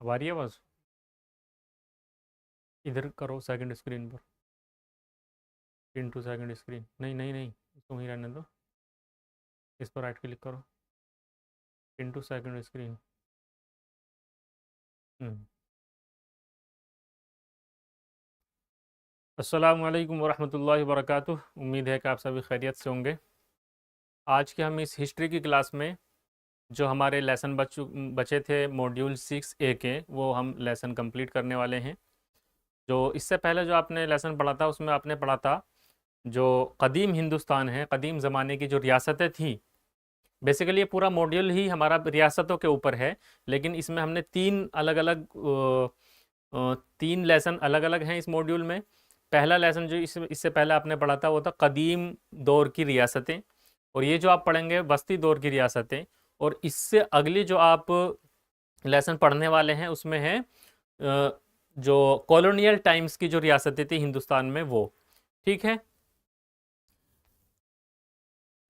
अब आ रही है आवाज़? इधर करो सेकंड स्क्रीन पर, इनटू सेकंड स्क्रीन। नहीं नहीं नहीं, इसको वहीं रहने दो। इस पर राइट क्लिक करो, इनटू सेकंड स्क्रीन। अस्सलाम वालेकुम वरहमतुल्लाहि वबरकातुह। उम्मीद है कि आप सभी खैरियत से होंगे। आज के हम इस हिस्ट्री की क्लास में जो हमारे लेसन बचे थे मॉड्यूल 6A के, वो हम लेसन कंप्लीट करने वाले हैं। जो इससे पहले जो आपने लेसन पढ़ा था उसमें आपने पढ़ा था जो कदीम हिंदुस्तान है, कदीम ज़माने की जो रियासतें थी। बेसिकली ये पूरा मॉड्यूल ही हमारा रियासतों के ऊपर है, लेकिन इसमें हमने तीन लेसन अलग अलग हैं इस मॉड्यूल में। पहला लेसन जो इससे पहले आपने पढ़ा था वो था कदीम दौर की रियासतें, और ये जो आप पढ़ेंगे वस्ती दौर की रियासतें। और इससे अगली जो आप लेसन पढ़ने वाले हैं उसमें है जो कॉलोनियल टाइम्स की जो रियासतें थी हिंदुस्तान में, वो। ठीक है,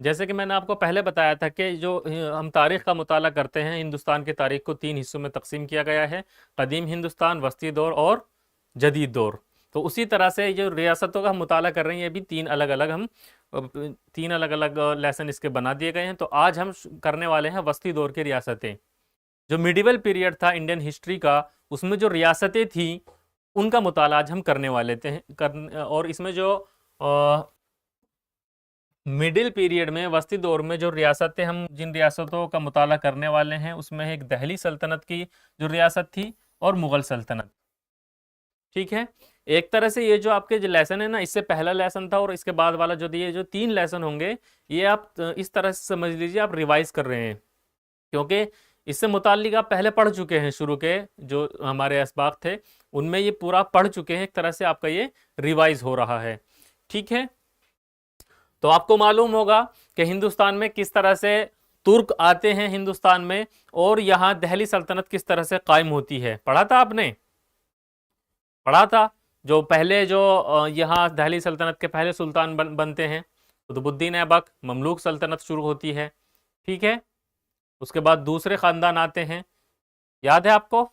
जैसे कि मैंने आपको पहले बताया था कि जो हम तारीख़ का मुताला करते हैं, हिंदुस्तान की तारीख़ को 3 हिस्सों में तकसीम किया गया है: कदीम हिंदुस्तान, वस्ती दौर और जदीद दौर। तो उसी तरह से जो रियासतों का हम मुताला कर रहे हैं, ये भी तीन अलग अलग लेसन इसके बना दिए गए हैं। तो आज हम करने वाले हैं वस्ती दौर की रियासतें। जो मिडिवल पीरियड था इंडियन हिस्ट्री का, उसमें जो रियासतें थी उनका मुताला आज हम करने वाले थे। और इसमें जो मिडिल पीरियड में, वस्ती दौर में जो रियासतें, हम जिन रियासतों का मुताला करने वाले हैं उसमें है एक दहली सल्तनत की जो रियासत थी, और मुग़ल सल्तनत। ठीक है, एक तरह से ये जो आपके जो लेसन है ना, इससे पहला लेसन था और इसके बाद वाला जो ये जो 3 लेसन होंगे, ये आप इस तरह से समझ लीजिए आप रिवाइज कर रहे हैं, क्योंकि इससे मुताल्लिक आप पहले पढ़ चुके हैं। शुरू के जो हमारे असबाक थे उनमें ये पूरा पढ़ चुके हैं। एक तरह से आपका ये रिवाइज हो रहा है। ठीक है, तो आपको मालूम होगा कि हिंदुस्तान में किस तरह से तुर्क आते हैं हिंदुस्तान में, और यहाँ दिल्ली सल्तनत किस तरह से कायम होती है। पढ़ा था आपने? पढ़ा था। जो पहले जो यहाँ दिल्ली सल्तनत के पहले सुल्तान बनते हैं, कुतुबुद्दीन ऐबक, ममलूक सल्तनत शुरू होती है। ठीक है, उसके बाद दूसरे ख़ानदान आते हैं। याद है आपको?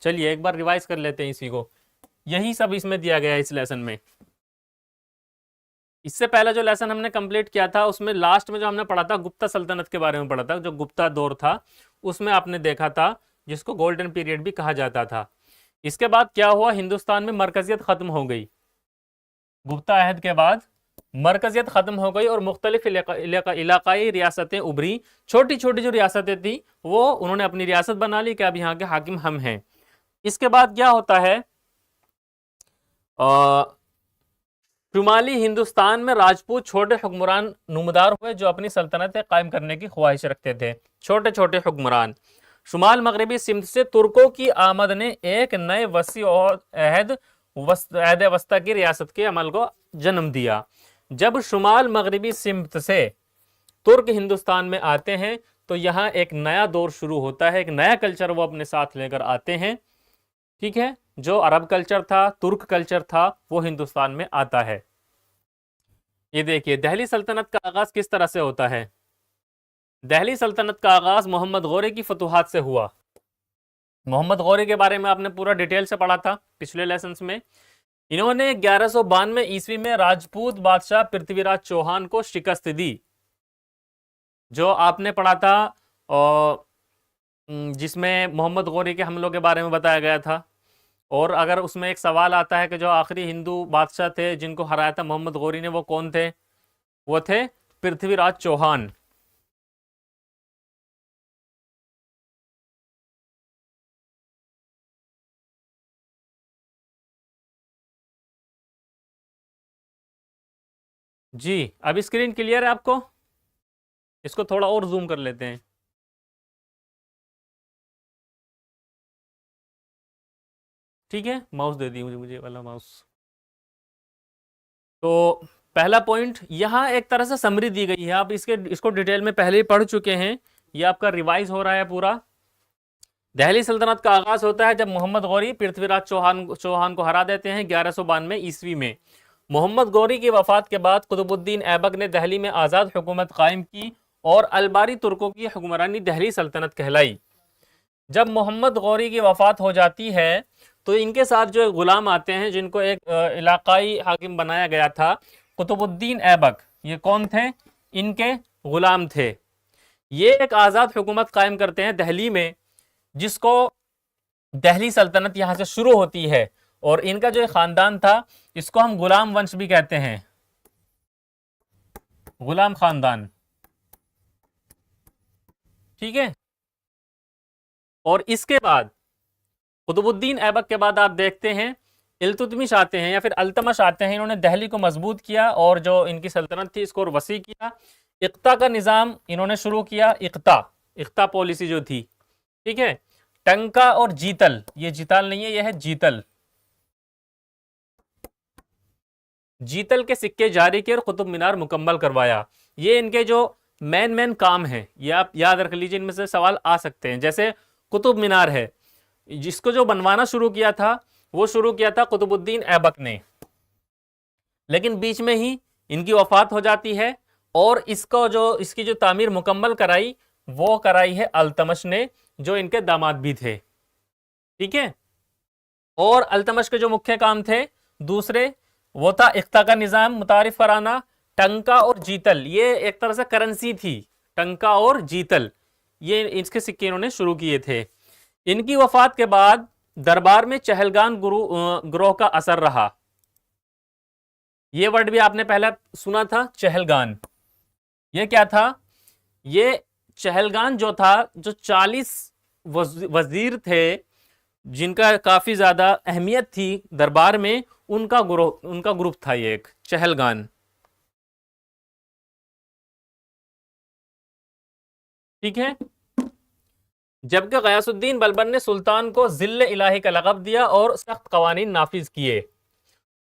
चलिए एक बार रिवाइज कर लेते हैं इसी को। यही सब इसमें दिया गया है इस लेसन में। इससे पहले जो लेसन हमने कंप्लीट किया था उसमें लास्ट में जो हमने पढ़ा था गुप्ता सल्तनत के बारे में पढ़ा था। जो गुप्ता दौर था उसमें आपने देखा था, जिसको गोल्डन पीरियड भी कहा जाता था। इसके बाद क्या हुआ, हिंदुस्तान में मरकजियत खत्म हो गई। गुप्ता अहद के बाद मरकजियत खत्म हो गई और मुख्तलिफ इलाकाई रियासतें उभरी। छोटी छोटी जो रियासतें थी वो उन्होंने अपनी रियासत बना ली कि अब यहाँ के हाकिम हम हैं। इसके बाद क्या होता है, शुमाली हिंदुस्तान में राजपूत छोटे हुक्मरान नुमदार हुए जो अपनी सल्तनतें कायम करने की ख्वाहिश रखते थे। छोटे छोटे हुक्मरान। शुमाल मगरबी सिंध से तुर्कों की आमद ने एक नए वसी और अहद वस्ता की रियासत के अमल को जन्म दिया। जब शुमाल मगरबी सिंध से तुर्क हिंदुस्तान में आते हैं तो यहाँ एक नया दौर शुरू होता है, एक नया कल्चर वो अपने साथ लेकर आते हैं। ठीक है, जो अरब कल्चर था, तुर्क कल्चर था, वो हिंदुस्तान में आता है। ये देखिए दिल्ली सल्तनत का आगाज किस तरह से होता है। दिल्ली सल्तनत का आगाज मोहम्मद गौरी की फतूहात से हुआ। मोहम्मद गौरी के बारे में आपने पूरा डिटेल से पढ़ा था पिछले लेसन में। इन्होंने 1192 ईस्वी में राजपूत बादशाह पृथ्वीराज चौहान को शिकस्त दी। जो आपने पढ़ा था और जिसमें मोहम्मद गौरी के हमलों के बारे में बताया गया था। और अगर उसमें एक सवाल आता है कि जो आखिरी हिंदू बादशाह थे जिनको हराया था मोहम्मद गौरी ने, वो कौन थे? वो थे पृथ्वीराज चौहान। जी, अब स्क्रीन क्लियर है आपको? इसको थोड़ा और जूम कर लेते हैं। ठीक है, माउस दे दी मुझे वाला माउस। तो पहला पॉइंट यहाँ एक तरह से समरी दी गई है। आप इसको डिटेल में पहले ही पढ़ चुके हैं। ये आपका रिवाइज हो रहा है पूरा। दिल्ली सल्तनत का आगाज होता है जब मोहम्मद गौरी पृथ्वीराज चौहान को हरा देते हैं 1192 ईस्वी में। मोहम्मद गौरी की वफात के बाद कुतुबुद्दीन ऐबक ने दिल्ली में आज़ाद हुकूमत कायम की और अलबारी तुर्कों की हुक्मरानी दिल्ली सल्तनत कहलाई। जब मोहम्मद गौरी की वफ़ात हो जाती है तो इनके साथ जो गुलाम आते हैं जिनको एक इलाकाई हाकिम बनाया गया था, कुतुबुद्दीन ऐबक, ये कौन थे? इनके गुलाम थे। ये एक आज़ाद हुकूमत कायम करते हैं दिल्ली में, जिसको दिल्ली सल्तनत यहाँ से शुरू होती है। और इनका जो ख़ानदान था इसको हम गुलाम वंश भी कहते हैं, गुलाम ख़ानदान। ठीक है। और इसके बाद कुतुबुद्दीन ऐबक के बाद आप देखते हैं इल्तुतमिश आते हैं या फिर अल्तमश आते हैं। इन्होंने दिल्ली को मजबूत किया और जो इनकी सल्तनत थी इसको और वसी किया। इक्ता का निज़ाम इन्होंने शुरू किया, इक्ता, इक्ता पॉलिसी जो थी। ठीक है। टंका और जीतल, ये जीताल नहीं है, यह है जीतल। जीतल के सिक्के जारी किए और कुतुब मीनार मुकम्मल करवाया। ये इनके जो मेन काम है, ये आप याद रख लीजिए, इनमें से सवाल आ सकते हैं। जैसे कुतुब मीनार है, जिसको जो बनवाना शुरू किया था वो शुरू किया था कुतुबुद्दीन ऐबक ने, लेकिन बीच में ही इनकी वफात हो जाती है और इसकी जो तामीर मुकम्मल कराई वो कराई है अल्तमश ने, जो इनके दामाद भी थे। ठीक है। और अल्तमश के जो मुख्य काम थे दूसरे, वो था इख्ता का निज़ाम मुतारिफ कराना, टंका और जीतल, ये एक तरह से करेंसी थी, टंका और जीतल, ये इसके सिक्के इन्होंने शुरू किए थे। इनकी वफात के बाद दरबार में चहलगान ग्रोह का असर रहा। ये वर्ड भी आपने पहले सुना था, चहलगान। ये क्या था? ये चहलगान जो था, जो 40 वजीर थे जिनका काफी ज्यादा अहमियत थी दरबार में, उनका ग्रुप था ये एक चहलगान। ठीक है। जबकि गयासुद्दीन बलबन ने सुल्तान को जिल्ल इलाही का लक़ब दिया और सख्त कवानीन नाफिज किए।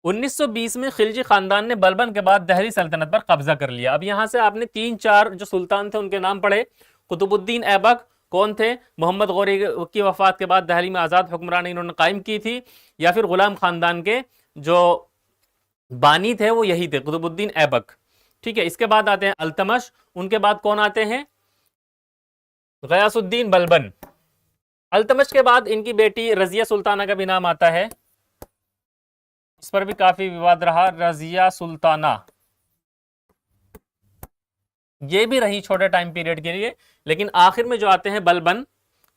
1920 में खिलजी खानदान ने बलबन के बाद दिल्ली सल्तनत पर कब्जा कर लिया। अब यहां से आपने 3-4 जो सुल्तान थे उनके नाम पढ़े। कुतुबुद्दीन ऐबक कौन थे? मोहम्मद गौरी की वफात के बाद दिल्ली में आज़ाद हुक्मरानी इन्होंने कायम की थी। या फिर गुलाम खानदान के जो बानी थे वो यही थे, कुतुबुद्दीन ऐबक। ठीक है। इसके बाद आते हैं अल्तमश, उनके बाद कौन आते हैं? गयासुद्दीन बलबन। अल्तमश के बाद इनकी बेटी रजिया सुल्ताना का भी नाम आता है, इस पर भी काफी विवाद रहा। रजिया सुल्ताना ये भी रही छोटे टाइम पीरियड के लिए, लेकिन आखिर में जो आते हैं बलबन,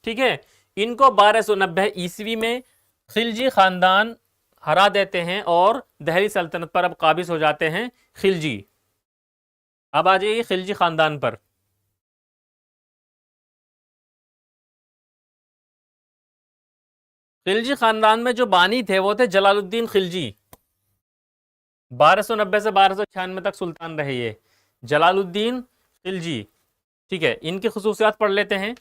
ठीक है, इनको 1290 ईस्वी में खिलजी खानदान हरा देते हैं और दिल्ली सल्तनत पर अब काबिज हो जाते हैं खिलजी। अब आ जाइए खिलजी खानदान पर। खिलजी खानदान में जो बानी थे वो थे जलालुद्दीन खिलजी। 1290 से 1296 तक सुल्तान रहे ये जलालुद्दीन खिलजी। ठीक है। इनकी खसूसियात पढ़ लेते हैं।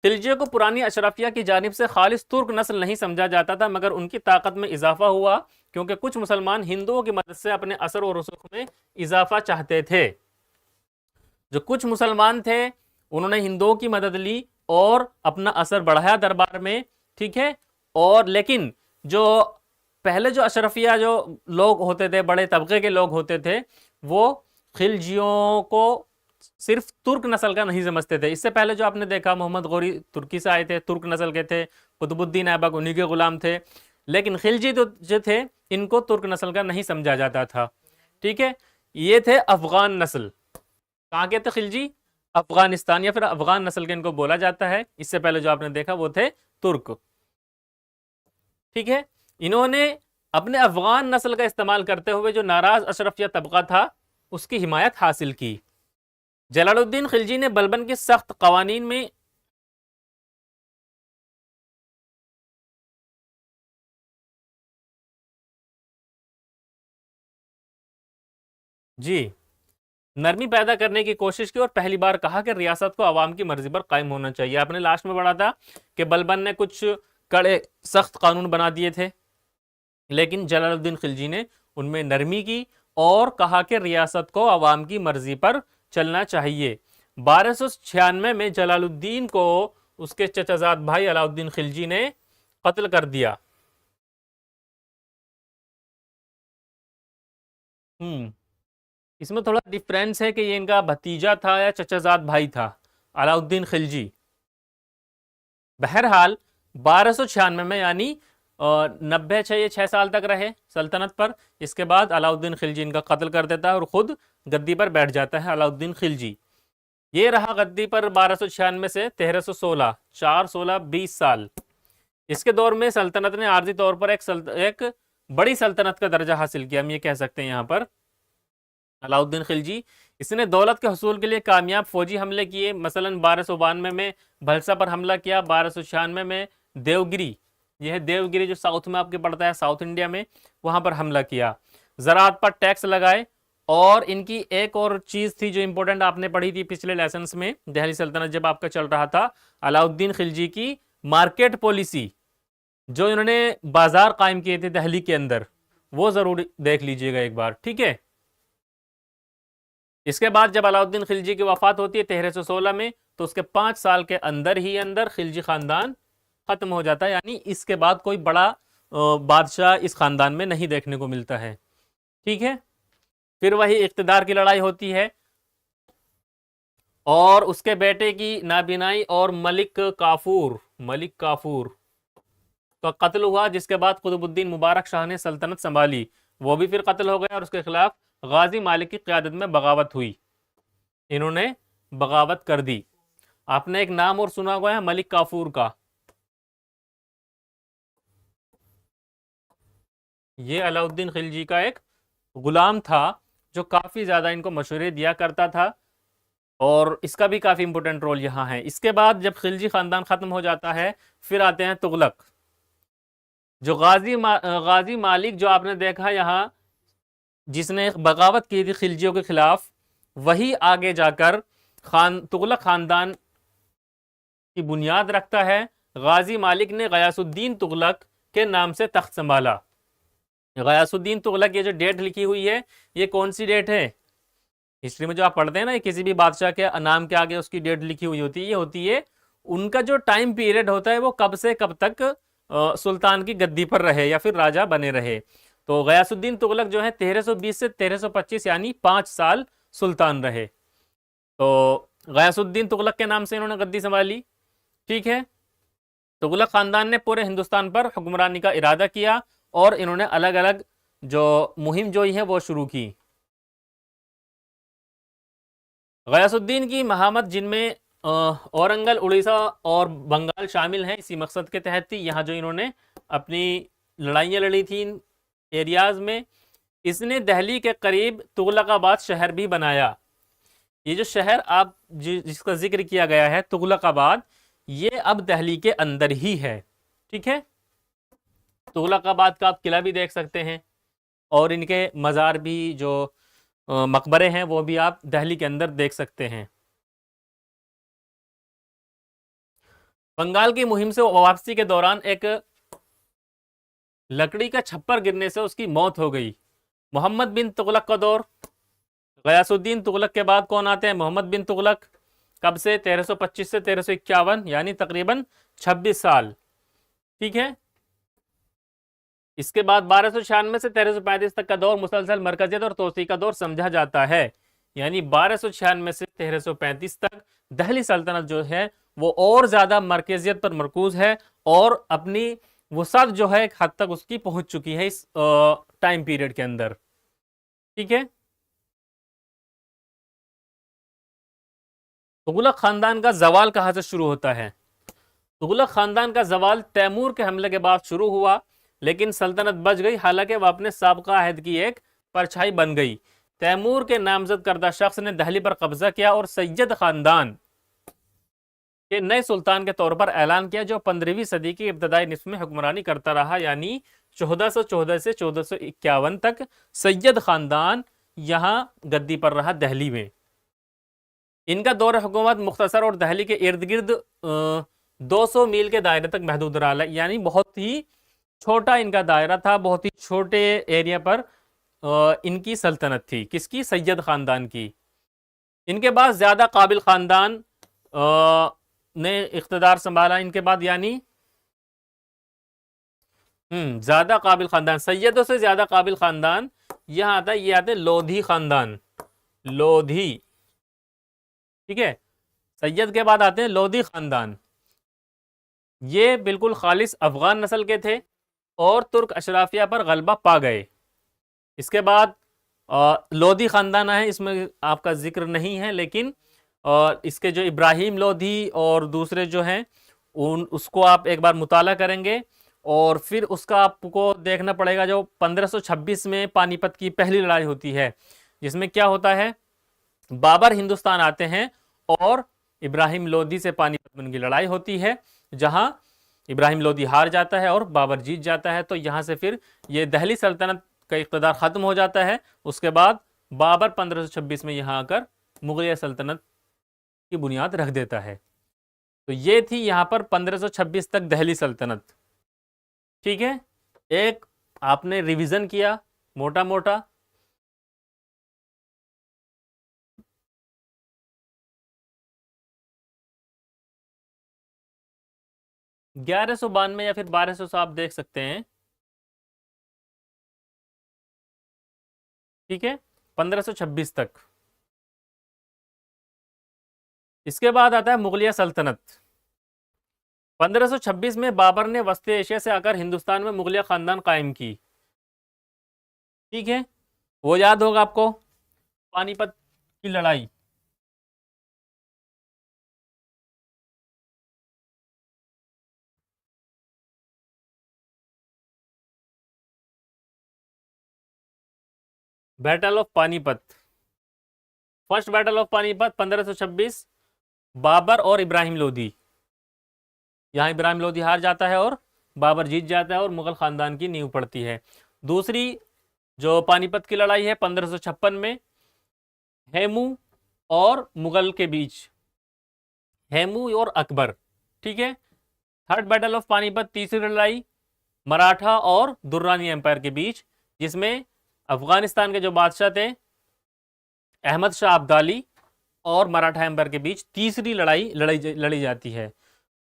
खिलजियों को पुरानी अशरफिया की जानिब से खालिस तुर्क नस्ल नहीं समझा जाता था, मगर उनकी ताकत में इजाफा हुआ क्योंकि कुछ मुसलमान हिंदुओं की मदद से अपने असर और रसूख में इजाफा चाहते थे। जो कुछ मुसलमान थे उन्होंने हिंदुओं की मदद ली और अपना असर बढ़ाया दरबार में। ठीक है। और लेकिन जो पहले जो अशरफिया जो लोग होते थे, बड़े तबके के लोग होते थे, वो खिलजियों को सिर्फ तुर्क नस्ल का नहीं समझते थे। इससे पहले जो आपने देखा मोहम्मद गौरी तुर्की से आए थे, तुर्क नस्ल के थे, कुतुबुद्दीन ऐबक उन्हीं के गुलाम थे, लेकिन खिलजी जो थे इनको तुर्क नस्ल का नहीं समझा जाता था। ठीक है। ये थे अफगान नस्ल। कहाँ के थे खिलजी? अफगानिस्तान या फिर अफगान नस्ल के इनको बोला जाता है। इससे पहले जो आपने देखा वो थे तुर्क। ठीक है। इन्होंने अपने अफगान नस्ल का इस्तेमाल करते हुए जो नाराज अशरफिया तबका था उसकी हिमायत हासिल की। जलालुद्दीन खिलजी ने बलबन के सख्त कवानीन में जी नरमी पैदा करने की कोशिश की और पहली बार कहा कि रियासत को अवाम की मर्जी पर कायम होना चाहिए। आपने लास्ट में पढ़ा था कि बलबन ने कुछ कड़े सख्त कानून बना दिए थे, लेकिन जलालुद्दीन खिलजी ने उनमें नरमी की और कहा कि रियासत को अवाम की मर्जी पर चलना चाहिए। 1296 में जलालुद्दीन को उसके चचाजाद भाई अलाउद्दीन खिलजी ने कत्ल कर दिया। इसमें थोड़ा डिफरेंस है कि ये इनका भतीजा था या चचाजाद भाई था, अलाउद्दीन खिलजी। बहरहाल 1296 में यानी 6 साल तक रहे सल्तनत पर। इसके बाद अलाउद्दीन खिलजी इनका कत्ल कर देता है और खुद गद्दी पर बैठ जाता है अलाउद्दीन खिलजी। ये रहा गद्दी पर 1296 से 1316, 4 16 20 साल। इसके दौर में सल्तनत ने आर्जी तौर पर एक बड़ी सल्तनत का दर्जा हासिल किया, हम ये कह सकते हैं यहाँ पर। अलाउद्दीन खिलजी इसने दौलत के हसूल के लिए कामयाब फौजी हमले किए। मसलन 1292 में भलसा पर हमला किया, 1296 में देवगिरी, यह है देवगिरी जो साउथ में आपके पड़ता है, साउथ इंडिया में, वहां पर हमला किया। ज़राअत पर टैक्स लगाए। और इनकी एक और चीज थी जो इंपॉर्टेंट आपने पढ़ी थी पिछले लेसन्स में, दिल्ली सल्तनत जब आपका चल रहा था, अलाउद्दीन खिलजी की मार्केट पॉलिसी, जो इन्होंने बाजार कायम किए थे दिल्ली के अंदर, वो जरूर देख लीजिएगा एक बार, ठीक है। इसके बाद जब अलाउद्दीन खिलजी की वफात होती है 1316 में, तो उसके 5 साल के अंदर ही अंदर खिलजी खानदान खत्म हो जाता है, यानी इसके बाद कोई बड़ा बादशाह इस खानदान में नहीं देखने को मिलता है, ठीक है। फिर वही इख्तिदार की लड़ाई होती है और उसके बेटे की नाबिनाई और मलिक काफूर का कत्ल हुआ, जिसके बाद कुतुबुद्दीन मुबारक शाह ने सल्तनत संभाली, वो भी फिर कत्ल हो गया और उसके खिलाफ गाजी मालिक की क़यादत में बगावत हुई, इन्होंने बगावत कर दी। आपने एक नाम और सुना हुआ है मलिक काफूर का, ये अलाउद्दीन खिलजी का एक गुलाम था जो काफी ज्यादा इनको मशवरे दिया करता था, और इसका भी काफी इंपॉर्टेंट रोल यहाँ है। इसके बाद जब खिलजी खानदान खत्म हो जाता है, फिर आते हैं तुगलक, जो गाजी मालिक जो आपने देखा यहाँ, जिसने बगावत की थी खिलजियों के खिलाफ, वही आगे जाकर तुगलक खानदान की बुनियाद रखता है। गाजी मालिक ने गयासुद्दीन तुगलक के नाम से तख्त संभाला। गयासुद्दीन तुगलक, ये जो डेट लिखी हुई है, ये कौन सी डेट है? हिस्ट्री में जो आप पढ़ते हैं ना, किसी भी बादशाह के नाम के आगे उसकी डेट लिखी हुई होती है, ये होती है उनका जो टाइम पीरियड होता है, वो कब से कब तक सुल्तान की गद्दी पर रहे या फिर राजा बने रहे। तो गयासुद्दीन तुगलक जो है 1320 से 1325 यानी 5 साल सुल्तान रहे। तो गयासुद्दीन तुगलक के नाम से इन्होंने गद्दी संभाली, ठीक है। तुगलक खानदान ने पूरे हिंदुस्तान पर हुक्मरानी का इरादा किया और इन्होंने अलग अलग जो मुहिम जो है वो शुरू की। गयासुद्दीन की महामत, जिनमें औरंगल, उड़ीसा और बंगाल शामिल हैं, इसी मकसद के तहत थी। यहाँ जो इन्होंने अपनी लड़ाइयाँ लड़ी थी इन एरियाज में, इसने दिल्ली के करीब तुगलकाबाद शहर भी बनाया। ये जो शहर आप जिसका जिक्र किया गया है तुगलकाबाद, ये अब दिल्ली के अंदर ही है, ठीक है। तुगलकाबाद का आप किला भी देख सकते हैं और इनके मज़ार भी, जो मकबरे हैं, वो भी आप दिल्ली के अंदर देख सकते हैं। बंगाल की मुहिम से वापसी के दौरान एक लकड़ी का छप्पर गिरने से उसकी मौत हो गई। मोहम्मद बिन तुगलक का दौर, गयासुद्दीन तुगलक के बाद कौन आते हैं? मोहम्मद बिन तुगलक। कब से? 1325 से 1351 यानी तकरीबन 26 साल, ठीक है। इसके बाद 1296 से 1335 तक का दौर मुसलसल मरकजियत और तोसी का दौर समझा जाता है, यानी 1296 से 1335 तक दिल्ली सल्तनत जो है वो और ज्यादा मरकजियत पर मरकूज है और अपनी वसअत जो है एक हद तक उसकी पहुंच चुकी है इस टाइम पीरियड के अंदर, ठीक है। तुगलक खानदान का जवाल कहां से शुरू होता है? तुगलक खानदान का जवाल तैमूर के हमले के बाद शुरू हुआ, लेकिन सल्तनत बच गई, हालांकि वह अपने साबका अहद की एक परछाई बन गई। तैमूर के नामजद करदा शख्स ने दिल्ली पर कब्जा किया और सैयद खानदान के नए सुल्तान के तौर पर ऐलान किया, जो 15वीं सदी की इब्तदाई निस्फ में हुक्मरानी करता रहा, यानी 1414 से 1451 तक सैयद खानदान यहाँ गद्दी पर रहा दिल्ली में। इनका दौर हुकूमत मुख्तसर और दिल्ली के इर्द गिर्द 200 मील के दायरे तक महदूद रहा, यानी बहुत ही छोटा इनका दायरा था, बहुत ही छोटे एरिया पर इनकी सल्तनत थी। किसकी? सैयद खानदान की। इनके बाद ज्यादा काबिल खानदान ने इख्तिदार संभाला इनके बाद, यानी ज्यादा काबिल खानदान, सैयदों से ज्यादा काबिल खानदान यहां आता है, ये आते हैं लोधी खानदान, लोधी, ठीक है। सैयद के बाद आते हैं लोधी खानदान। ये बिल्कुल खालिस अफगान नस्ल के थे और तुर्क अशराफिया पर गलबा पा गए। इसके बाद लोधी ख़ानदान है, इसमें आपका जिक्र नहीं है, लेकिन इसके जो इब्राहिम लोधी और दूसरे जो हैं उसको आप एक बार मुताला करेंगे और फिर उसका आपको देखना पड़ेगा। जो 1526 में पानीपत की पहली लड़ाई होती है, जिसमें क्या होता है, बाबर हिंदुस्तान आते हैं और इब्राहिम लोधी से पानीपत में उनकी लड़ाई होती है, जहां इब्राहिम लोधी हार जाता है और बाबर जीत जाता है। तो यहां से फिर ये दिल्ली सल्तनत का इक़्तिदार ख़त्म हो जाता है। उसके बाद बाबर 1526 में यहाँ आकर मुगलिया सल्तनत की बुनियाद रख देता है। तो ये थी यहाँ पर 1526 तक दिल्ली सल्तनत। ठीक है, एक आपने रिवीजन किया मोटा मोटा। 1192 या फिर 1200 से आप देख सकते हैं। ठीक है, 1526 तक। इसके बाद आता है मुगलिया सल्तनत। 1526 में बाबर ने वस्ती एशिया से आकर हिंदुस्तान में मुगलिया खानदान कायम की। ठीक है, वो याद होगा आपको, पानीपत की लड़ाई। Battle of Panipat, first battle of Panipat 1526, Babur और इब्राहिम लोधी। यहाँ इब्राहिम लोधी हार जाता है और बाबर जीत जाता है और मुगल खानदान की नींव पड़ती है। दूसरी जो पानीपत की लड़ाई है 1556 में, हेमू और मुगल के बीच, हेमू और अकबर। ठीक है, थर्ड बैटल ऑफ पानीपत, तीसरी लड़ाई मराठा और दुर्रानी एम्पायर के बीच, जिसमें अफगानिस्तान के जो बादशाह थे अहमद शाह अब्दाली और मराठा एम्पायर के बीच तीसरी लड़ाई लड़ी जाती है।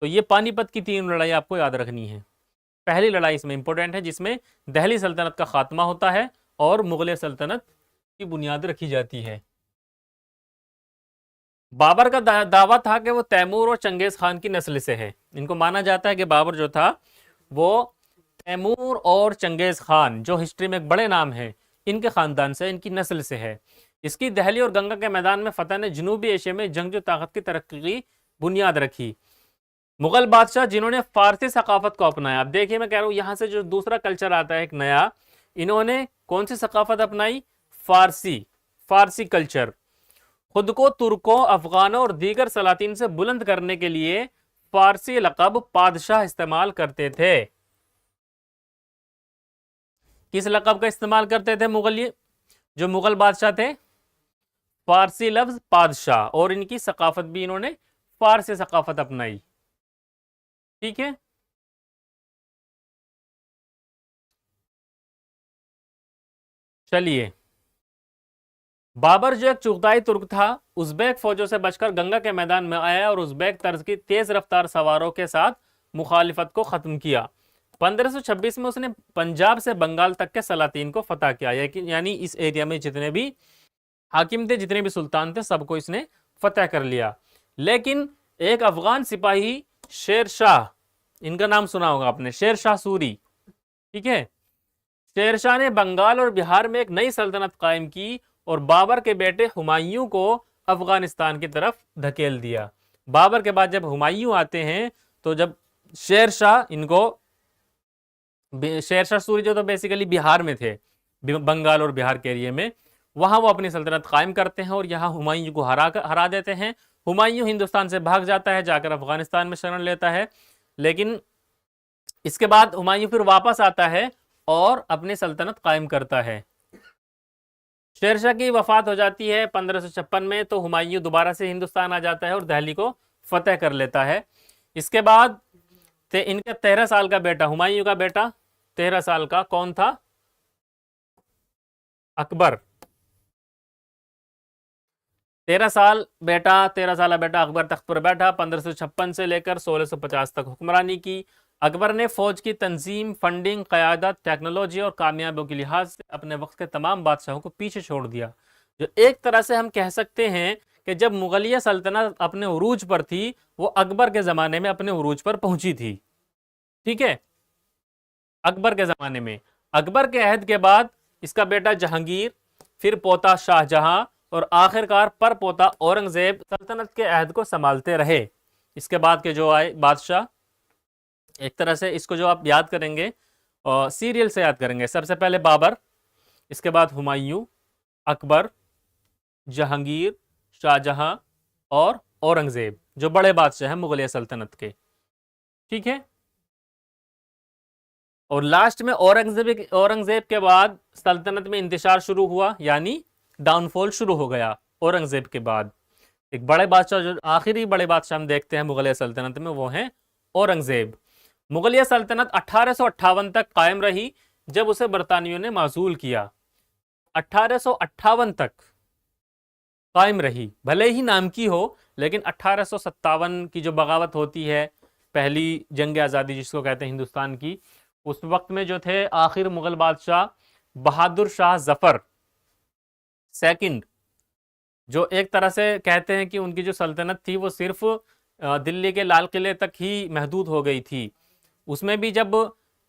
तो ये पानीपत की तीन लड़ाई आपको याद रखनी है। पहली लड़ाई इसमें इंपॉर्टेंट है, जिसमें दिल्ली सल्तनत का खात्मा होता है और मुगल सल्तनत की बुनियाद रखी जाती है। बाबर का दावा था कि वो तैमूर और चंगेज खान की नस्ल से है। इनको माना जाता है कि बाबर जो था वो तैमूर और चंगेज खान, जो हिस्ट्री में एक बड़े नाम है, इनके खानदान से, इनकी नस्ल से है। इसकी दिल्ली और गंगा के मैदान में फतह ने जनूबी एशिया में जंगजू ताकत की तरक्की की बुनियाद रखी। मुगल बादशाह जिन्होंने फारसी सकाफत को अपनाया, अब देखिए मैं कह रहा हूँ यहाँ से जो दूसरा कल्चर आता है एक नया, इन्होंने कौन सी सकाफत अपनाई, फारसी कल्चर। खुद को तुर्कों, अफगानों और दीगर सलातीन से बुलंद करने के लिए फारसी लक़ब पादशाह इस्तेमाल करते थे। किस लक़ब का इस्तेमाल करते थे जो मुगल बादशाह थे, फारसी लफ्ज पादशाह, और इनकी सकाफत भी इन्होंने फारसी सकाफत अपनाई। ठीक है, चलिए। बाबर जो एक चुगताई तुर्क था, उज़्बेक फौजों से बचकर गंगा के मैदान में आया और उज़्बेक तर्ज की तेज रफ्तार सवारों के साथ मुखालिफत को खत्म किया। 1526 में उसने पंजाब से बंगाल तक के सलातीन को फतह किया, यानी इस एरिया में जितने भी हाकिम थे, जितने भी सुल्तान थे, सबको इसने फतह कर लिया। लेकिन एक अफगान सिपाही शेर शाह, इनका नाम सुना होगा आपने, शेर शाह सूरी। ठीक है, शेर शाह ने बंगाल और बिहार में एक नई सल्तनत कायम की और बाबर के बेटे हुमायूं को अफगानिस्तान की तरफ धकेल दिया। बाबर के बाद जब हुमायूं आते हैं, तो जब शेर शाह सूरी जो तो बेसिकली बिहार में थे, बंगाल और बिहार के एरिया में, वहां वो अपनी सल्तनत कायम करते हैं और यहाँ हुमायूं को हरा देते हैं। हुमायूं हिंदुस्तान से भाग जाता है, जाकर अफगानिस्तान में शरण लेता है। लेकिन इसके बाद हुमायूं फिर वापस आता है और अपनी सल्तनत कायम करता है। शेरशाह की वफात हो जाती है 1556 में, तो हुमायूं दोबारा से हिंदुस्तान आ जाता है और दिल्ली को फतेह कर लेता है। इसके बाद इनका 13 साल का बेटा, हुमायूं का बेटा 13 साल का, कौन था, अकबर। 13 साल बेटा अकबर तख्त पर बैठा। 1556 से लेकर 1650 तक हुक्मरानी की। अकबर ने फौज की तंजीम, फंडिंग, क़यादत, टेक्नोलॉजी और कामयाबियों के लिहाज से अपने वक्त के तमाम बादशाहों को पीछे छोड़ दिया। जो एक तरह से हम कह सकते हैं कि जब मुगलिया सल्तनत अपने उरूज पर थी, वो अकबर के ज़माने में अपने उरूज पर पहुंची थी। ठीक है, अकबर के ज़माने में। अकबर के अहद के बाद इसका बेटा जहांगीर, फिर पोता शाहजहां और आखिरकार पर पोता औरंगजेब सल्तनत के अहद को संभालते रहे। इसके बाद के जो आए बादशाह, एक तरह से इसको जो आप याद करेंगे और सीरियल से याद करेंगे, सबसे पहले बाबर, इसके बाद हुमायूं, अकबर, जहांगीर, शाहजहां और औरंगजेब, जो बड़े बादशाह हैं मुगलिया सल्तनत के। ठीक है, और लास्ट में औरंगजेब के बाद सल्तनत में इंतशार शुरू हुआ, यानी डाउनफॉल शुरू हो गया औरंगजेब के बाद। एक बड़े बादशाह, जो आखिरी बड़े बादशाह हम देखते हैं मुगलिया सल्तनत में, वो हैं औरंगजेब। मुगलिया सल्तनत 1858 तक कायम रही, जब उसे बरतानियों ने माजूल किया। 1858 तक कायम रही, भले ही नाम की हो, लेकिन 1857 की जो बगावत होती है, पहली जंग आज़ादी जिसको कहते हैं हिंदुस्तान की, उस वक्त में जो थे आखिर मुगल बादशाह बहादुर शाह जफर सेकंड, जो एक तरह से कहते हैं कि उनकी जो सल्तनत थी वो सिर्फ दिल्ली के लाल किले तक ही महदूद हो गई थी। उसमें भी जब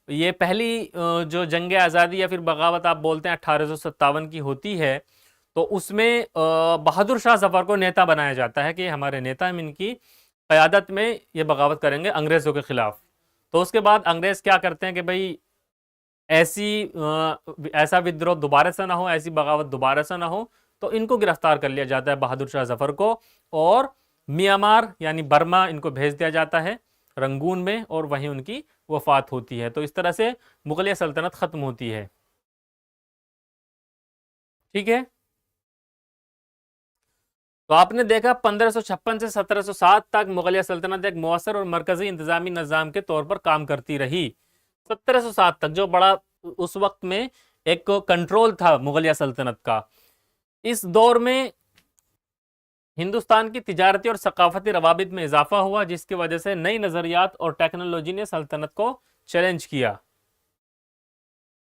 ये पहली जो जंग आज़ादी या फिर बगावत आप बोलते हैं 1857 की होती है, तो उसमें बहादुर शाह जफर को नेता बनाया जाता है कि हमारे नेता, हम इनकी क़यादत में ये बगावत करेंगे अंग्रेज़ों के खिलाफ। तो उसके बाद अंग्रेज़ क्या करते हैं कि भाई ऐसा विद्रोह दोबारा से ना हो, ऐसी बगावत दोबारा से ना हो, तो इनको गिरफ्तार कर लिया जाता है बहादुर शाह जफर को, और म्यांमार यानी बर्मा इनको भेज दिया जाता है रंगून में, और वहीं उनकी वफात होती है। तो इस तरह से मुगलिया सल्तनत खत्म होती है। ठीक है, तो आपने देखा 1556 से 1707 तक मुगलिया सल्तनत एक मौसर और मरकजी इंतजामी निज़ाम के तौर पर काम करती रही। 1707 तक जो बड़ा उस वक्त में एक कंट्रोल था मुगलिया सल्तनत का। इस दौर में हिंदुस्तान की तिजारती और सकाफती रवाबित में इजाफा हुआ, जिसकी वजह से नई नजरियात और टेक्नोलॉजी ने सल्तनत को चैलेंज किया।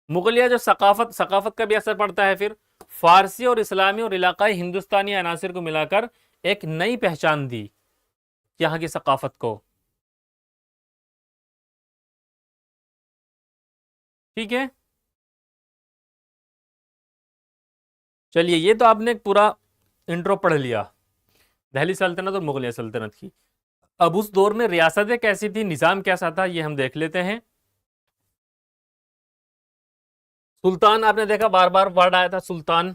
मुगलिया जो सकाफत का भी असर पड़ता है, फिर फारसी और इस्लामी और इलाकाई हिंदुस्तानी अनासिर को मिलाकर एक नई पहचान दी यहाँ की सकाफत को। ठीक है, चलिए, ये तो आपने एक पूरा इंट्रो पढ़ लिया दिल्ली सल्तनत और मुगलिया सल्तनत की। अब उस दौर में रियासतें कैसी थी, निज़ाम कैसा था, ये हम देख लेते हैं। सुल्तान, आपने देखा बार बार वर्ड आया था सुल्तान।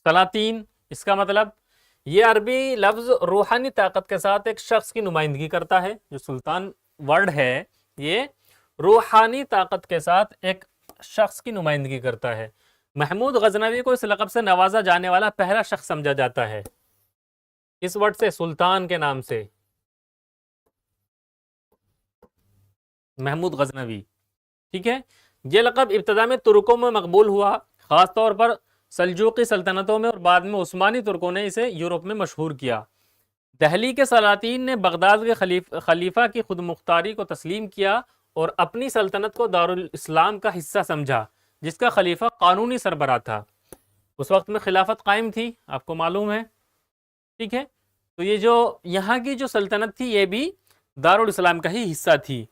सलातीन, इसका मतलब ये अरबी लफ्ज रूहानी ताकत के साथ एक शख्स की नुमाइंदगी करता है। जो सुल्तान वर्ड है, ये रूहानी ताकत के साथ एक शख्स की नुमाइंदगी करता है। महमूद गजनवी को इस लक़ब से नवाजा जाने वाला पहला शख्स समझा जाता है, इस वर्ड से, सुल्तान के नाम से, महमूद गजनवी। ठीक है, यह लक़ब इब्तदा में तुर्कों में मकबूल हुआ, ख़ासतौर पर सल्जूकी सल्तनतों में, और बाद में उस्मानी तुर्कों ने इसे यूरोप में मशहूर किया। दहली के सलातीन ने बगदाद के खलीफा की खुद मुख्तारी को तस्लीम किया और अपनी सल्तनत को दारुल इस्लाम का हिस्सा समझा, जिसका खलीफा कानूनी सरबराह था। उस वक्त में खिलाफत कायम थी, आपको मालूम है। ठीक है, तो ये जो यहाँ की जो सल्तनत थी, ये भी दारुल इस्लाम का ही हिस्सा थी।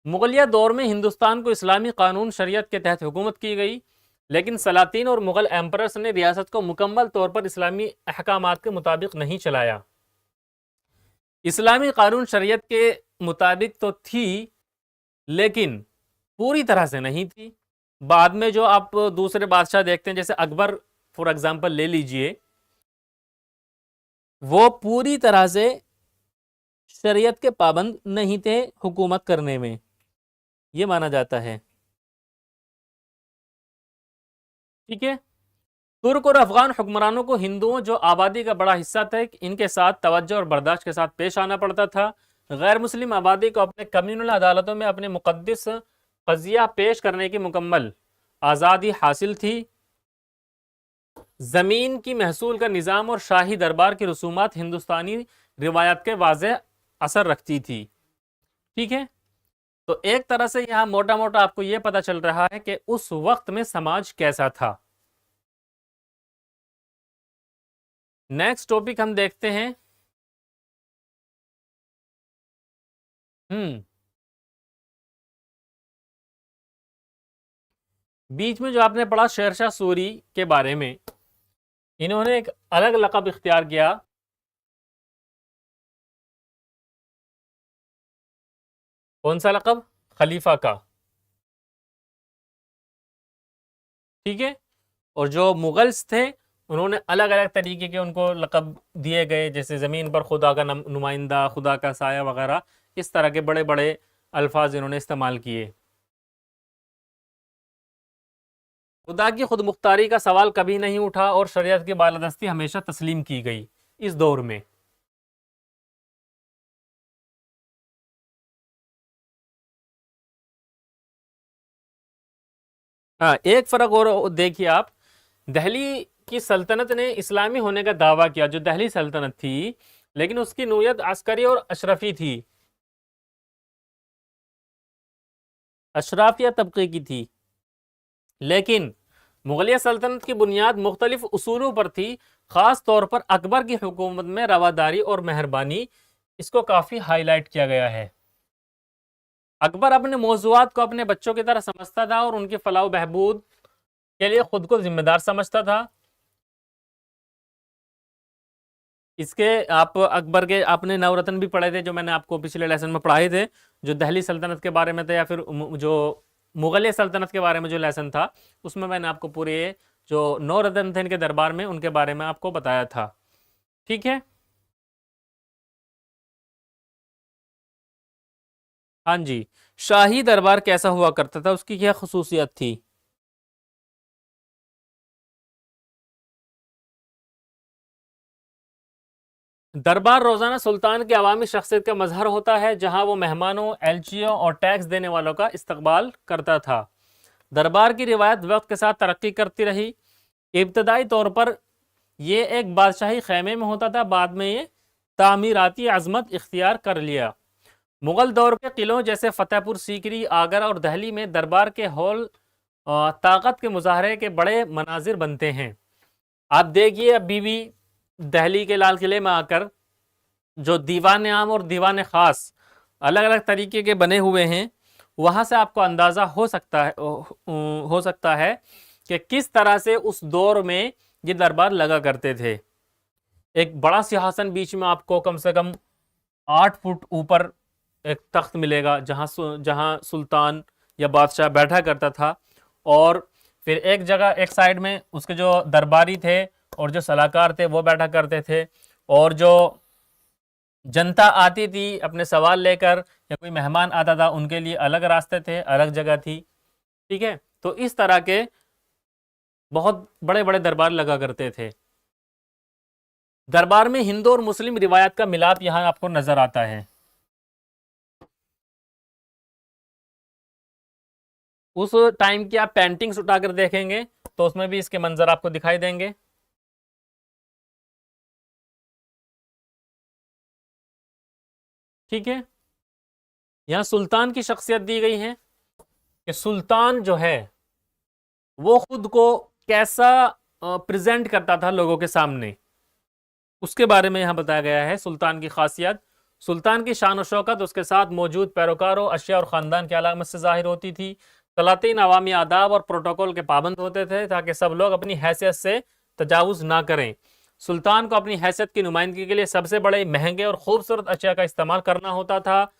मुगलिया दौर में हिंदुस्तान को इस्लामी कानून शरीयत के तहत हुकूमत की गई, लेकिन सलातीन और मुगल एम्परर्स ने रियासत को मुकम्मल तौर पर इस्लामी अहकामात के मुताबिक नहीं चलाया। इस्लामी कानून शरीयत के मुताबिक तो थी, लेकिन पूरी तरह से नहीं थी। बाद में जो आप दूसरे बादशाह देखते हैं, जैसे अकबर फॉर एग्जांपल ले लीजिए, वो पूरी तरह से शरीयत के पाबंद नहीं थे हुकूमत करने में, ये माना जाता है। ठीक है, तुर्क और अफगान हुक्मरानों को हिंदुओं, जो आबादी का बड़ा हिस्सा थे, इनके साथ तवज्जो और बर्दाश्त के साथ पेश आना पड़ता था। गैर मुस्लिम आबादी को अपने कम्युनल अदालतों में अपने मुकद्दस कज़िया पेश करने की मुकम्मल आज़ादी हासिल थी। ज़मीन की महसूल का निज़ाम और शाही दरबार की रसूमात हिंदुस्तानी रिवायत के वाज़ेह असर रखती थी। ठीक है, तो एक तरह से यहाँ मोटा मोटा आपको यह पता चल रहा है कि उस वक्त में समाज कैसा था। नेक्स्ट टॉपिक हम देखते हैं। बीच में जो आपने पढ़ा शेरशाह सूरी के बारे में, इन्होंने एक अलग लक़ब इख्तियार किया। कौन सा लक़ब? खलीफा का। ठीक है। और जो मुगल्स थे उन्होंने अलग अलग तरीके के उनको लक़ब दिए गए, जैसे ज़मीन पर खुदा का नुमाइंदा, खुदा का साया वगैरह, इस तरह के बड़े बड़े अल्फाज इन्होंने इस्तेमाल किए। खुदा की खुद मुख्तारी का सवाल कभी नहीं उठा और शरीयत की बालादस्ती हमेशा तस्लीम की गई इस दौर में। हाँ, एक फ़र्क और देखिए आप, दहली की सल्तनत ने इस्लामी होने का दावा किया, जो दहली सल्तनत थी, लेकिन उसकी नोयत अस्करी और अशरफी थी, अशराफिया तबके की थी। लेकिन मुगलिया सल्तनत की बुनियाद मुख्तलिफ उसूलों पर थी, ख़ास तौर पर अकबर की हुकूमत में रवादारी और मेहरबानी, इसको काफ़ी हाईलाइट किया गया है। अकबर अपने मौज़ूआत को अपने बच्चों की तरह समझता था और उनकी फलाह बहबूद के लिए खुद को जिम्मेदार समझता था। इसके आप अकबर के आपने नवरत्न भी पढ़े थे, जो मैंने आपको पिछले लेसन में पढ़ाए थे, जो दहली सल्तनत के बारे में थे, या फिर जो मुगलिया सल्तनत के बारे में जो लेसन था, उसमें मैंने आपको पूरे जो 9 रत्न थे इनके दरबार में, उनके बारे में आपको बताया था। ठीक है। हाँ जी। शाही दरबार कैसा हुआ करता था, उसकी क्या खसूसियत थी? दरबार रोजाना सुल्तान की अवामी शख्सियत का मजहर होता है, जहां वो मेहमानों, एलचियों और टैक्स देने वालों का इस्तकबाल करता था। दरबार की रिवायत वक्त के साथ तरक्की करती रही। इब्तदाई तौर पर ये एक बादशाही खैमे में होता था, बाद में ये तामीराती अजमत इख्तियार कर लिया। मुगल दौर के किलों जैसे फतेहपुर सीकरी, आगरा और दहली में दरबार के हॉल ताकत के मुजाहरे के बड़े मनाजिर बनते हैं। आप देखिए अभी भी दहली के लाल किले में आकर जो दीवान आम और दीवान खास अलग अलग तरीके के बने हुए हैं, वहाँ से आपको अंदाज़ा हो सकता है कि किस तरह से उस दौर में ये दरबार लगा करते थे। एक बड़ा सिंहासन बीच में आपको कम से कम 8 फुट ऊपर एक तख्त मिलेगा, जहाँ सुल्तान या बादशाह बैठा करता था। और फिर एक जगह एक साइड में उसके जो दरबारी थे और जो सलाहकार थे वो बैठा करते थे, और जो जनता आती थी अपने सवाल लेकर या कोई मेहमान आता था उनके लिए अलग रास्ते थे, अलग जगह थी। ठीक है। तो इस तरह के बहुत बड़े बड़े दरबार लगा करते थे। दरबार में हिंदू और मुस्लिम रिवायत का मिलाप यहाँ आपको नजर आता है। उस टाइम की आप पेंटिंग्स उठाकर देखेंगे तो उसमें भी इसके मंजर आपको दिखाई देंगे। ठीक है। यहाँ सुल्तान की शख्सियत दी गई है कि सुल्तान जो है वो खुद को कैसा प्रेजेंट करता था लोगों के सामने, उसके बारे में यहाँ बताया गया है। सुल्तान की खासियत, सुल्तान की शान और शौकत उसके साथ मौजूद पैरोकारों, अशिया और ख़ानदान की अलामत से जाहिर होती थी। सलातीन अवामी आदाब और प्रोटोकॉल के पाबंद होते थे ताकि सब लोग अपनी हैसियत से तजावुज़ ना करें। सुल्तान को अपनी हैसियत की नुमाइंदगी के लिए सबसे बड़े, महंगे और खूबसूरत अशिया का इस्तेमाल करना होता था।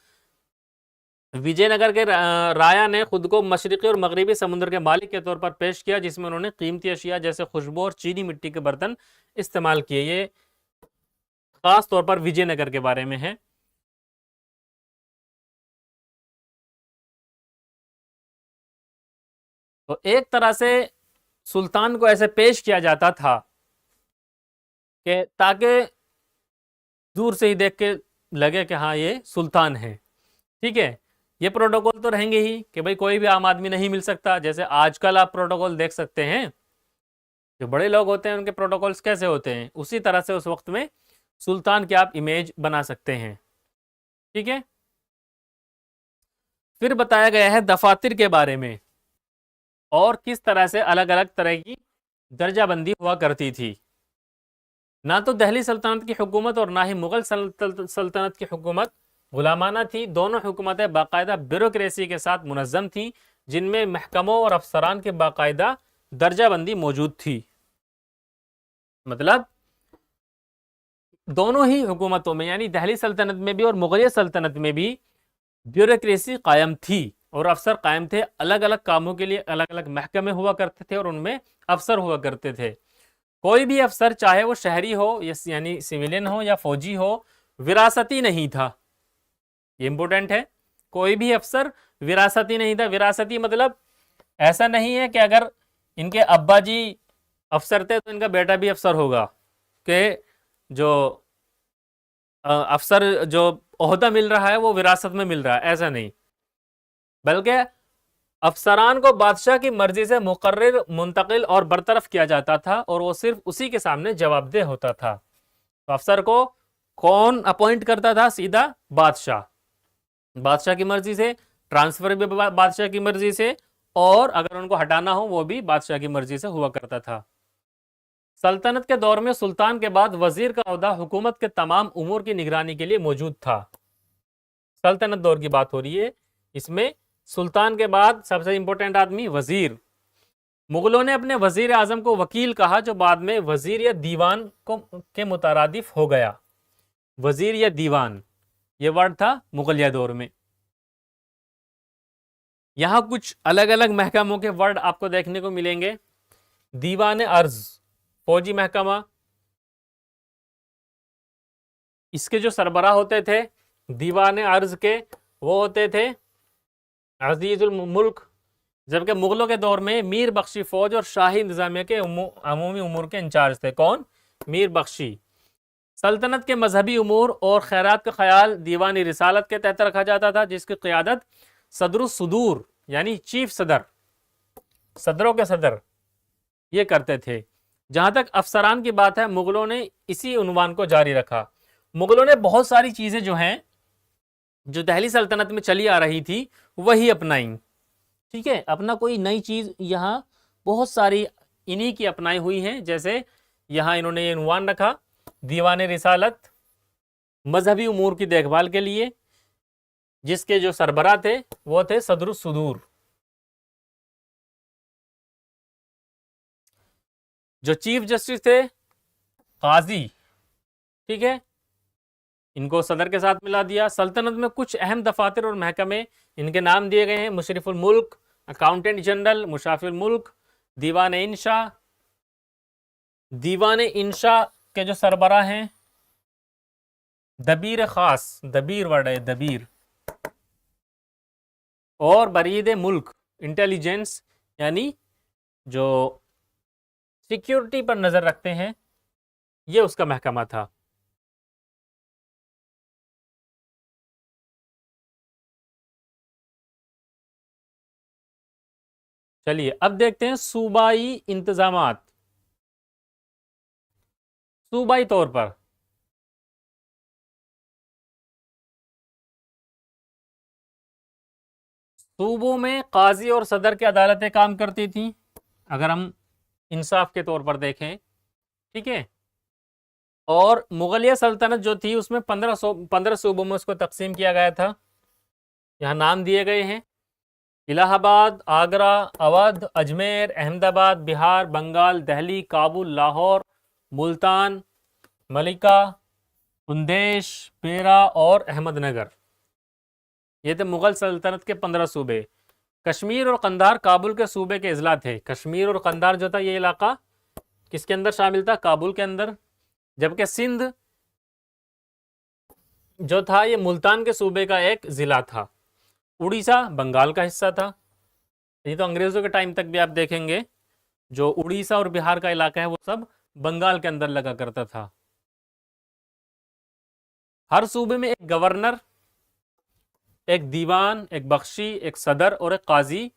विजयनगर के राया ने खुद को मशरक़ी और मगरबी समुद्र के मालिक के तौर पर पेश किया, जिसमें उन्होंने कीमती अशिया जैसे खुशबू और चीनी मिट्टी के बर्तन इस्तेमाल किए। ये खास तौर पर विजयनगर के बारे में है। तो एक तरह से सुल्तान को ऐसे पेश किया जाता था कि ताकि दूर से ही देख के लगे कि हाँ ये सुल्तान है। ठीक है। ये प्रोटोकॉल तो रहेंगे ही कि भाई कोई भी आम आदमी नहीं मिल सकता, जैसे आजकल आप प्रोटोकॉल देख सकते हैं, जो बड़े लोग होते हैं उनके प्रोटोकॉल्स कैसे होते हैं, उसी तरह से उस वक्त में सुल्तान की आप इमेज बना सकते हैं। ठीक है। फिर बताया गया है दफातर के बारे में और किस तरह से अलग अलग तरह की दर्जाबंदी हुआ करती थी। ना तो दहली सल्तनत की हुकूमत और ना ही मुगल सल्तनत की हुकूमत गुलामाना थी। दोनों हुकूमतें बाकायदा ब्यूरोक्रेसी के साथ मुनज़्ज़म थीं। जिनमें महकमों और अफसरान के बाकायदा दर्जाबंदी मौजूद थी। मतलब दोनों ही हुकूमतों में, यानी दिल्ली सल्तनत में भी और मुगलिया सल्तनत में भी ब्यूरोक्रेसी कायम थी और अफसर कायम थे। अलग अलग कामों के लिए अलग अलग महकमे हुआ करते थे और उनमें अफसर हुआ करते थे। कोई भी अफसर, चाहे वो शहरी हो यानी सिविलियन हो या फौजी हो, विरासती नहीं था। ये इंपॉर्टेंट है, कोई भी अफसर विरासती नहीं था। विरासती मतलब ऐसा नहीं है कि अगर इनके अब्बा जी अफसर थे तो इनका बेटा भी अफसर होगा, कि जो अफसर जो ओहदा मिल रहा है वो विरासत में मिल रहा है, ऐसा नहीं। बल्कि अफसरान को बादशाह की मर्जी से मुकर्रर, मुंतकिल और बरतरफ किया जाता था और वो सिर्फ उसी के सामने जवाबदेह होता था। तो अफसर को कौन अपॉइंट करता था? सीधा बादशाह। बादशाह की मर्जी से, ट्रांसफर भी बादशाह की मर्जी से, और अगर उनको हटाना हो वो भी बादशाह की मर्जी से हुआ करता था। सल्तनत के दौर में सुल्तान के बाद वजीर का ओहदा हुकूमत के तमाम उमूर की निगरानी के लिए मौजूद था। सल्तनत दौर की बात हो रही है, इसमें सुल्तान के बाद सबसे इंपॉर्टेंट आदमी वजीर। मुगलों ने अपने वजीर आजम को वकील कहा, जो बाद में वजीर या दीवान के मुतरादिफ हो गया। वजीर या दीवान ये वर्ड था मुगलिया दौर में। यहां कुछ अलग अलग महकमों के वर्ड आपको देखने को मिलेंगे। दीवान अर्ज, फौजी महकमा, इसके जो सरबराह होते थे दीवान अर्ज के, वो होते थे अजीजुल मुल्क। जबकि मुगलों के दौर में मीर बख्शी फौज और शाही इंतजामिया के अमूमी उमूर के इंचार्ज थे। कौन? मीर बख्शी। सल्तनत के मजहबी उमूर और खैरात का ख्याल दीवानी रिसालत के तहत रखा जाता था, जिसकी क़ियादत सदरुस सुदूर यानी चीफ सदर, सदरों के सदर, ये करते थे। जहां तक अफसरान की बात है, मुगलों ने इसी उन्वान को जारी रखा। मुगलों ने बहुत सारी चीजें जो हैं, जो दिल्ली सल्तनत में चली आ रही थी, वही अपनाई। ठीक है, अपना कोई नई चीज यहाँ बहुत सारी इन्हीं की अपनाई हुई हैं। जैसे यहाँ इन्होंने ये उन्वान रखा, दीवान रिसालत, मजहबी उमूर की देखभाल के लिए, जिसके जो सरबराह थे वो थे सदरुस सुदूर। जो चीफ जस्टिस थे काजी, ठीक है, इनको सदर के साथ मिला दिया। सल्तनत में कुछ अहम दफातर और महकमे इनके नाम दिए गए हैं: मुशरिफुल मुल्क, अकाउंटेंट जनरल, मुशाफिर मुल्क, दीवान इंशा। दीवान इंशा के जो सरबराह हैं दबीर खास, दबीर वर्ड है दबीर, और बरीद मुल्क, इंटेलिजेंस यानी जो सिक्योरिटी पर नजर रखते हैं, ये उसका महकमा था। चलिए अब देखते हैं सूबाई इंतजामात। सूबाई तौर पर सूबों में काजी और सदर की अदालतें काम करती थी, अगर हम इंसाफ के तौर पर देखें। ठीक है, और मुगलिया सल्तनत जो थी उसमें 15 सूबों में उसको तकसीम किया गया था। यहाँ नाम दिए गए हैं: इलाहाबाद, आगरा, अवध, अजमेर, अहमदाबाद, बिहार, बंगाल, दिल्ली, काबुल, लाहौर, मुल्तान, मलिका, बुंदेश, पेरा और अहमदनगर। ये थे मुगल सल्तनत के 15 सूबे। कश्मीर और कंधार काबुल के सूबे के अजला थे। कश्मीर और कंधार जो था ये इलाका किसके अंदर शामिल था? काबुल के अंदर। जबकि सिंध जो था ये मुल्तान के सूबे का एक जिला था। उड़ीसा बंगाल का हिस्सा था। ये तो अंग्रेजों के टाइम तक भी आप देखेंगे जो उड़ीसा और बिहार का इलाका है वो सब बंगाल के अंदर लगा करता था। हर सूबे में एक गवर्नर, एक दीवान, एक बख्शी, एक सदर और एक काजी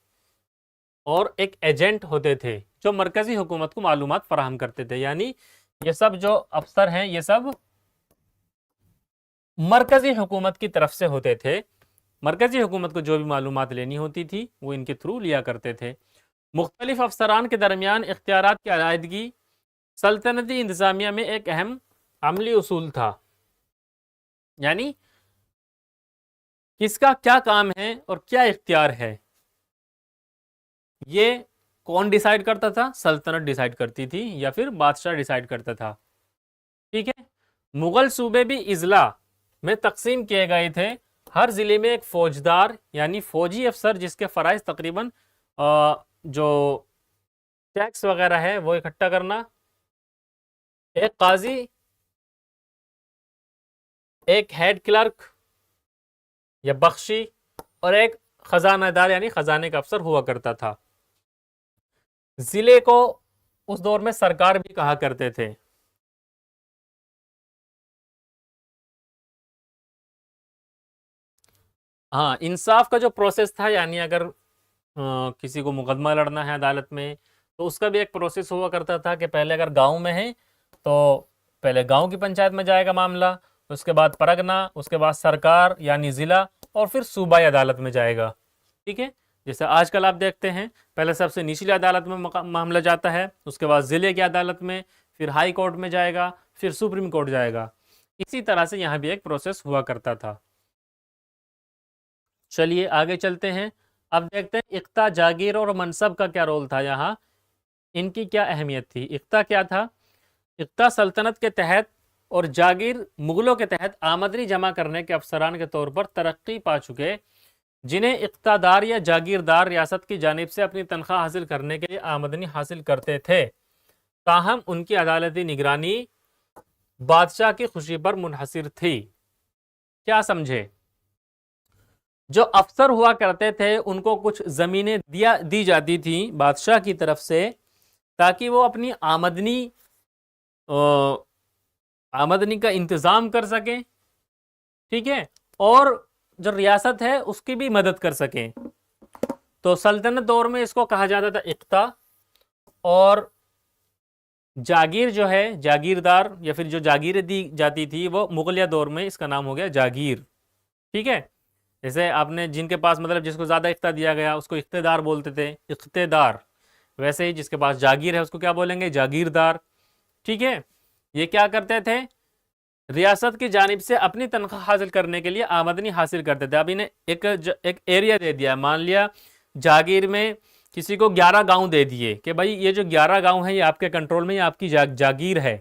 और एक एजेंट होते थे, जो मरकजी हुकूमत को मालूमात फराहम करते थे। यानी ये सब जो अफसर हैं ये सब मरकजी हुकूमत की तरफ से होते थे। मरकजी हुकूमत को जो भी मालूमात लेनी होती थी वो इनके थ्रू लिया करते थे। मुख्तलिफ अफसरान के दरमियान इख्तियारात की अलायदगी सल्तनती इंतज़ामिया में एक अहम अमली उसूल था। यानी किसका क्या काम है और क्या इख्तियार है, ये कौन डिसाइड करता था? सल्तनत डिसाइड करती थी या फिर बादशाह डिसाइड करता था। ठीक है। मुगल सूबे भी इजला में तकसीम किए गए थे। हर जिले में एक फौजदार यानी फौजी अफसर जिसके फराइज तकरीबन जो टैक्स वगैरह है वो इकट्ठा करना, एक काजी, एक हेड क्लर्क या बख्शी, और एक खजानादार यानी खजाने का अफसर हुआ करता था। जिले को उस दौर में सरकार भी कहा करते थे। हाँ, इंसाफ का जो प्रोसेस था, यानी अगर किसी को मुकदमा लड़ना है अदालत में तो उसका भी एक प्रोसेस हुआ करता था कि पहले अगर गांव में है तो पहले गांव की पंचायत में जाएगा मामला, उसके बाद परगना, उसके बाद सरकार यानी ज़िला, और फिर सूबाई अदालत में जाएगा। ठीक है। जैसे आजकल आप देखते हैं पहले सबसे निचली अदालत में मामला जाता है, उसके बाद ज़िले की अदालत में, फिर हाई कोर्ट में जाएगा, फिर सुप्रीम कोर्ट जाएगा। इसी तरह से यहाँ भी एक प्रोसेस हुआ करता था। चलिए आगे चलते हैं। अब देखते हैं इक्ता, जागीर और मनसब का क्या रोल था यहाँ, इनकी क्या अहमियत थी। इक्ता क्या था? इक्ता सल्तनत के तहत और जागीर मुगलों के तहत आमदनी जमा करने के अफसरान के तौर पर तरक्की पा चुके, जिन्हें इक्तादार या जागीरदार रियासत की जानिब से अपनी तनख्वाह हासिल करने के लिए आमदनी हासिल करते थे। ताहम उनकी अदालती निगरानी बादशाह की खुशी पर मुनहसिर थी। क्या समझे? जो अफसर हुआ करते थे उनको कुछ जमीनें दी जाती थी बादशाह की तरफ से, ताकि वो अपनी आमदनी का इंतजाम कर सकें। ठीक है। और जो रियासत है उसकी भी मदद कर सकें। तो सल्तनत दौर में इसको कहा जाता था इक्ता, और जागीर जो है, जागीरदार या फिर जो जागीरें दी जाती थी वो मुगलिया दौर में इसका नाम हो गया जागीर। ठीक है। जैसे आपने जिनके पास मतलब जिसको ज़्यादा इख्ता दिया गया उसको इख्तेदार बोलते थे, इख्तेदार। वैसे ही जिसके पास जागीर है उसको क्या बोलेंगे? जागीरदार। ठीक है। ये क्या करते थे? रियासत की जानिब से अपनी तनख्वाह हासिल करने के लिए आमदनी हासिल करते थे। अब इन्हें एक एरिया दे दिया, मान लिया जागीर में किसी को 11 गांव दे दिए कि भाई ये जो 11 गांव है ये आपके कंट्रोल में, ये आपकी जागीर है।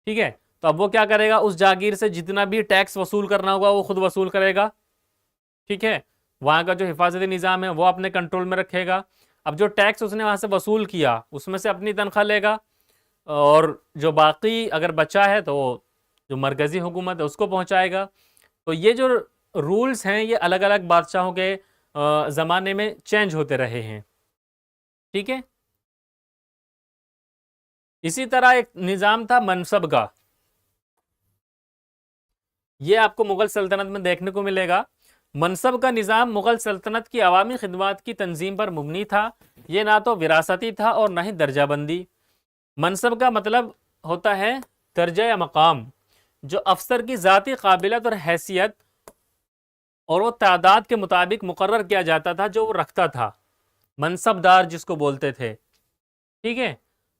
ठीक है। तो अब वो क्या करेगा? उस जागीर से जितना भी टैक्स वसूल करना होगा वो खुद वसूल करेगा। ठीक है। वहाँ का जो हिफाजती निज़ाम है वो अपने कंट्रोल में रखेगा। अब जो टैक्स उसने वहाँ से वसूल किया उसमें से अपनी तनख्वाह लेगा, और जो बाकी अगर बचा है तो जो मरकज़ी हुकूमत है उसको पहुँचाएगा। तो ये जो रूल्स हैं ये अलग अलग बादशाहों के ज़माने में चेंज होते रहे हैं। ठीक है। इसी तरह एक निज़ाम था मनसब का, ये आपको मुग़ल सल्तनत में देखने को मिलेगा। मनसब का निज़ाम मुग़ल सल्तनत की अवामी खिदमत की तंजीम पर मुबनी था। ये ना तो विरासती था और ना ही दर्जाबंदी। मनसब का मतलब होता है दर्जा या मकाम, जो अफसर की ज़ाती काबिलियत और हैसियत और वो तादाद के मुताबिक मुकर्रर किया जाता था जो वो रखता था। मनसबदार जिसको बोलते थे। ठीक है।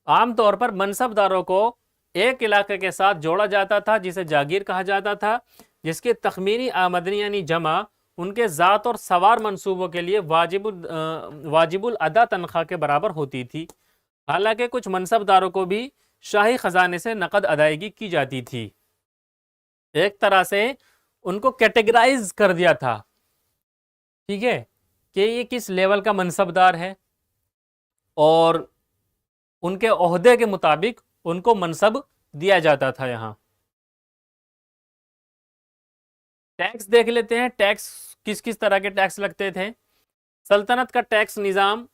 आमतौर पर मनसबदारों को एक इलाके के साथ जोड़ा जाता था जिसे जागीर कहा जाता था, जिसकी तखमीनी आमदनी यानी जमा उनके ज़ात और सवार मंसूबों के लिए वाजिबुल अदा तनख्वाह के बराबर होती थी। हालांकि कुछ मनसबदारों को भी शाही खजाने से नकद अदायगी की जाती थी। एक तरह से उनको कैटेगराइज कर दिया था। ठीक है, कि ये किस लेवल का मनसबदार है, और उनके ओहदे के मुताबिक उनको मनसब दिया जाता था। यहाँ टैक्स देख लेते हैं। टैक्स किस किस तरह के टैक्स लगते थे। सल्तनत का टैक्स निज़ाम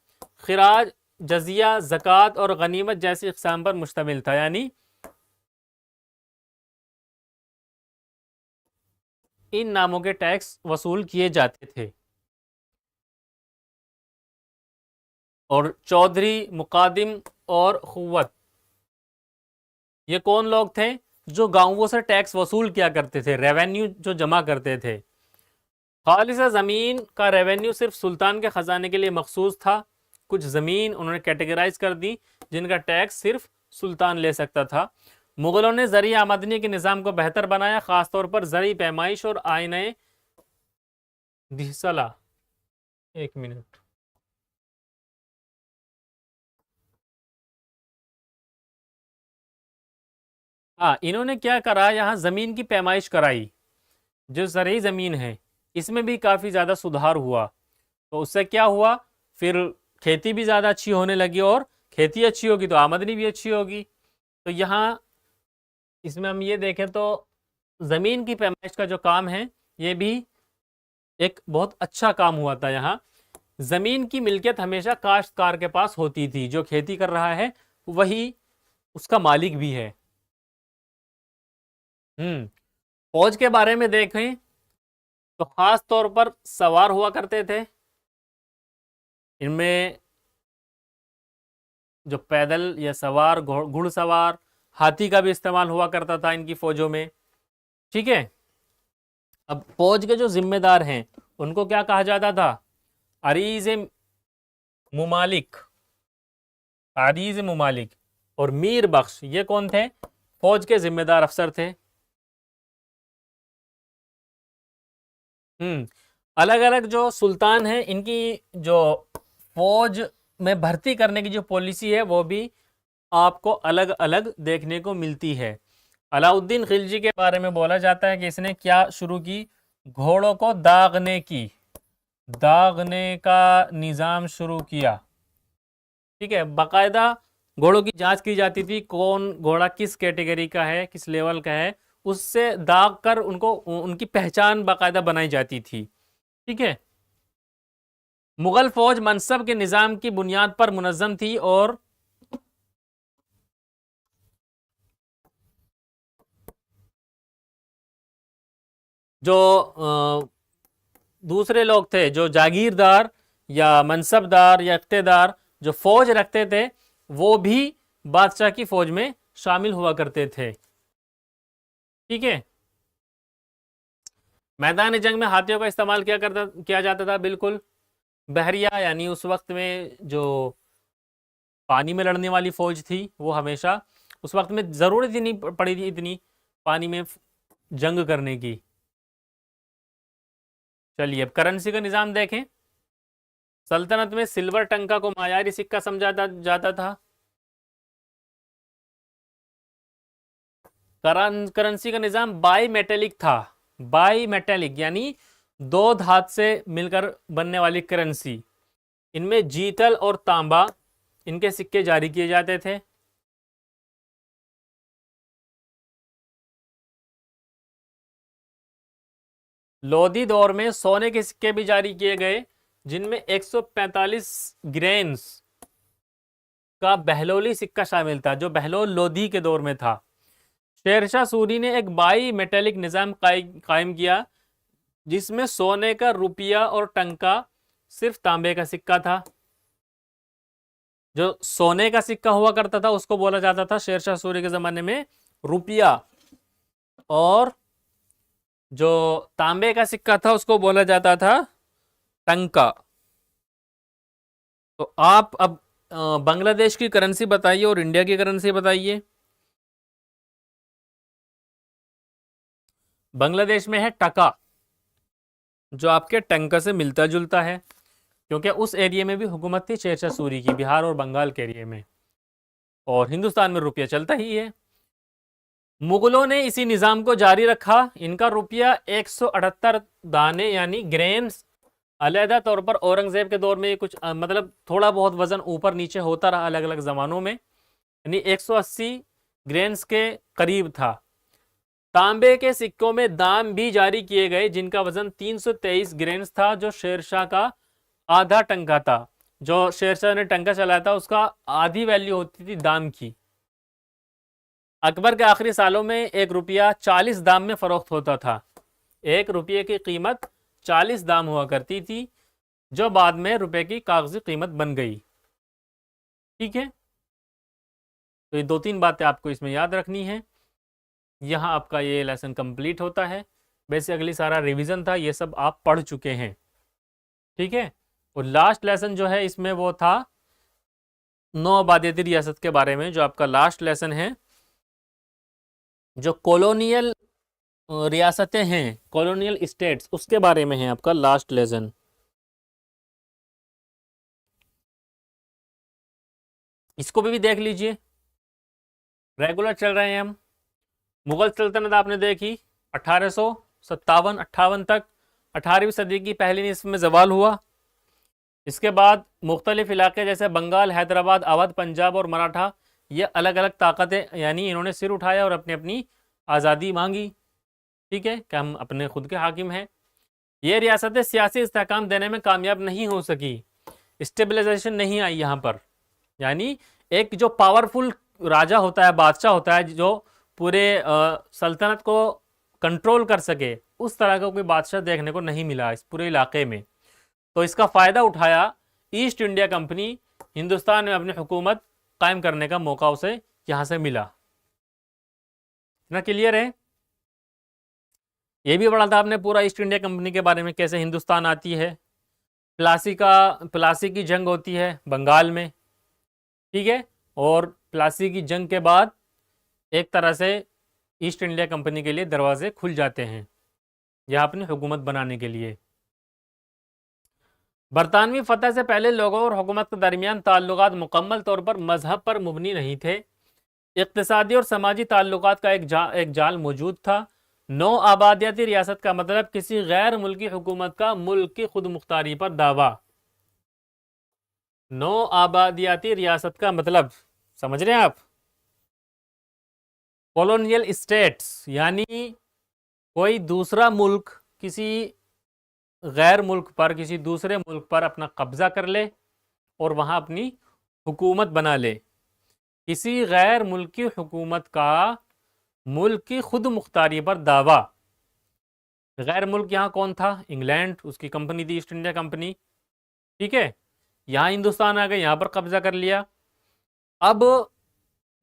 खिराज, जजिया, ज़कात और गनीमत जैसी इक़साम पर मुश्तमिल था, यानी इन नामों के टैक्स वसूल किए जाते थे। और चौधरी, मुकादिम और खुवत, ये कौन लोग थे? जो गांवों से टैक्स वसूल किया करते थे, रेवेन्यू जो जमा करते थे। खालिसा ज़मीन का रेवेन्यू सिर्फ सुल्तान के ख़जाने के लिए मखसूस था। कुछ ज़मीन उन्होंने कैटेगराइज कर दी जिनका टैक्स सिर्फ सुल्तान ले सकता था। मुग़लों ने ज़रिए आमदनी के निज़ाम को बेहतर बनाया, ख़ासतौर पर ज़रिए पैमाइश और आईने दिसला। एक मिनट। हाँ, इन्होंने क्या करा, यहाँ ज़मीन की पैमाइश कराई, जो ज़रई ज़मीन है इसमें भी काफ़ी ज़्यादा सुधार हुआ। तो उससे क्या हुआ, फिर खेती भी ज़्यादा अच्छी होने लगी, और खेती अच्छी होगी तो आमदनी भी अच्छी होगी। तो यहाँ इसमें हम ये देखें तो ज़मीन की पैमाइश का जो काम है ये भी एक बहुत अच्छा काम हुआ था। यहाँ ज़मीन की मिल्कियत हमेशा काश्तकार के पास होती थी, जो खेती कर रहा है वही उसका मालिक भी है। फौज के बारे में देखें तो खास तौर पर सवार हुआ करते थे। इनमें जो पैदल या सवार, घुड़सवार, हाथी का भी इस्तेमाल हुआ करता था इनकी फौजों में। ठीक है, अब फौज के जो जिम्मेदार हैं उनको क्या कहा जाता था, अरीज मुमालिक, अरीज मुमालिक। और मीर बख्श, ये कौन थे, फौज के जिम्मेदार अफसर थे। अलग अलग जो सुल्तान हैं इनकी जो फौज में भर्ती करने की जो पॉलिसी है वो भी आपको अलग अलग देखने को मिलती है। अलाउद्दीन खिलजी के बारे में बोला जाता है कि इसने क्या शुरू की, घोड़ों को दागने का निज़ाम शुरू किया। ठीक है, बाकायदा घोड़ों की जांच की जाती थी, कौन घोड़ा किस कैटेगरी का है, किस लेवल का है, उससे दाग कर उनको उनकी पहचान बाकायदा बनाई जाती थी। ठीक है, मुगल फौज मनसब के निज़ाम की बुनियाद पर मुनज़्ज़म थी, और जो दूसरे लोग थे, जो जागीरदार या मनसबदार या इख्तेदार जो फौज रखते थे, वो भी बादशाह की फौज में शामिल हुआ करते थे। ठीक है, मैदान जंग में हाथियों का इस्तेमाल किया जाता था, बिल्कुल। बहरिया यानी उस वक्त में जो पानी में लड़ने वाली फौज थी, वो हमेशा उस वक्त में ज़रूरत ही नहीं पड़ी थी इतनी पानी में जंग करने की। चलिए, अब करेंसी का निज़ाम देखें। सल्तनत में सिल्वर टंका को मायारी सिक्का समझा जाता था। करेंसी का निज़ाम बाई मेटेलिक था। बाई मेटेलिक यानी दो धातु से मिलकर बनने वाली करेंसी। इनमें जीतल और तांबा, इनके सिक्के जारी किए जाते थे। लोधी दौर में सोने के सिक्के भी जारी किए गए, जिनमें 145 ग्रेन्स का बहलोली सिक्का शामिल था, जो बहलोल लोधी के दौर में था। शेरशाह सूरी ने एक बाई मेटेलिक निज़ाम कायम किया, जिसमें सोने का रुपया और टंका सिर्फ तांबे का सिक्का था। जो सोने का सिक्का हुआ करता था उसको बोला जाता था शेरशाह सूरी के ज़माने में रुपया, और जो तांबे का सिक्का था उसको बोला जाता था टंका। तो आप अब बांग्लादेश की करेंसी बताइए और इंडिया की करेंसी बताइए। बांग्लादेश में है टका, जो आपके टंका से मिलता जुलता है, क्योंकि उस एरिया में भी हुकूमत थी शेरशाह सूरी की, बिहार और बंगाल के एरिया में। और हिंदुस्तान में रुपया चलता ही है। मुगलों ने इसी निज़ाम को जारी रखा। इनका रुपया 178 दाने यानी ग्रेन्स, अलहदा तौर पर औरंगजेब के दौर में ये कुछ मतलब थोड़ा बहुत वजन ऊपर नीचे होता रहा अलग अलग ज़मानों में, यानी 180 ग्रेन्स के करीब था। तांबे के सिक्कों में दाम भी जारी किए गए, जिनका वजन 323 ग्रेन्स था, जो शेरशाह का आधा टंका था। जो शेरशाह ने टंका चलाया था उसका आधी वैल्यू होती थी दाम की। अकबर के आखिरी सालों में एक रुपया 40 दाम में फरोख्त होता था। एक रुपये की कीमत 40 दाम हुआ करती थी, जो बाद में रुपए की कागजी कीमत बन गई। ठीक है, तो ये दो तीन बातें आपको इसमें याद रखनी है। यहाँ आपका ये लेसन कंप्लीट होता है। वैसे अगली सारा रिवीजन था, ये सब आप पढ़ चुके हैं। ठीक है, और लास्ट लेसन जो है इसमें वो था नौ आबादियती रियासत के बारे में, जो आपका लास्ट लेसन है। जो कॉलोनियल रियासतें हैं, कॉलोनियल स्टेट्स, उसके बारे में है आपका लास्ट लेसन। इसको भी देख लीजिए, रेगुलर चल रहे हैं हम। मुगल सल्तनत आपने देखी 1857-58 तक, 18वीं सदी की पहली निस्फ में जवाल हुआ। इसके बाद मुख्तलिफ इलाके जैसे बंगाल, हैदराबाद, अवध, पंजाब और मराठा, ये अलग अलग ताकतें यानी इन्होंने सिर उठाया और अपनी अपनी आज़ादी मांगी। ठीक है, कि हम अपने खुद के हाकिम हैं। ये रियासतें सियासी इस्तेहकाम देने में कामयाब नहीं हो सकी, स्टेबलाइजेशन नहीं आई यहाँ पर। यानी एक जो पावरफुल राजा होता है, बादशाह होता है, जो पूरे सल्तनत को कंट्रोल कर सके, उस तरह का कोई बादशाह देखने को नहीं मिला इस पूरे इलाके में। तो इसका फ़ायदा उठाया ईस्ट इंडिया कंपनी, हिंदुस्तान में अपनी हुकूमत कायम करने का मौका उसे यहाँ से मिला। इतना क्लियर है? ये भी पढ़ा था आपने पूरा ईस्ट इंडिया कंपनी के बारे में, कैसे हिंदुस्तान आती है। प्लासी की जंग होती है बंगाल में, ठीक है, और प्लासी की जंग के बाद एक तरह से ईस्ट इंडिया कंपनी के लिए दरवाजे खुल जाते हैं यहाँ अपनी हुकूमत बनाने के लिए। बरतानवी फतह से पहले लोगों और हुकूमत के दरमियान ताल्लुकात मुकम्मल तौर पर मजहब पर मुबनी नहीं थे। इक़्तिसादी और समाजी ताल्लुकात का एक जाल मौजूद था। नौ आबादियाती रियासत का मतलब किसी गैर मुल्की हुकूमत का मुल्क की खुद मुख्तारी पर दावा। नौ आबादियाती रियासत का मतलब समझ रहे हैं आप? कॉलोनियल स्टेट्स, यानी कोई दूसरा मुल्क किसी गैर मुल्क पर, किसी दूसरे मुल्क पर अपना कब्जा कर ले और वहाँ अपनी हुकूमत बना ले। किसी गैर मुल्की हुकूमत का मुल्क की खुद मुख्तारी पर दावा। गैर मुल्क यहाँ कौन था? इंग्लैंड, उसकी कंपनी थी ईस्ट इंडिया कंपनी। ठीक है, यहाँ हिंदुस्तान आ गए, यहाँ पर कब्जा कर लिया। अब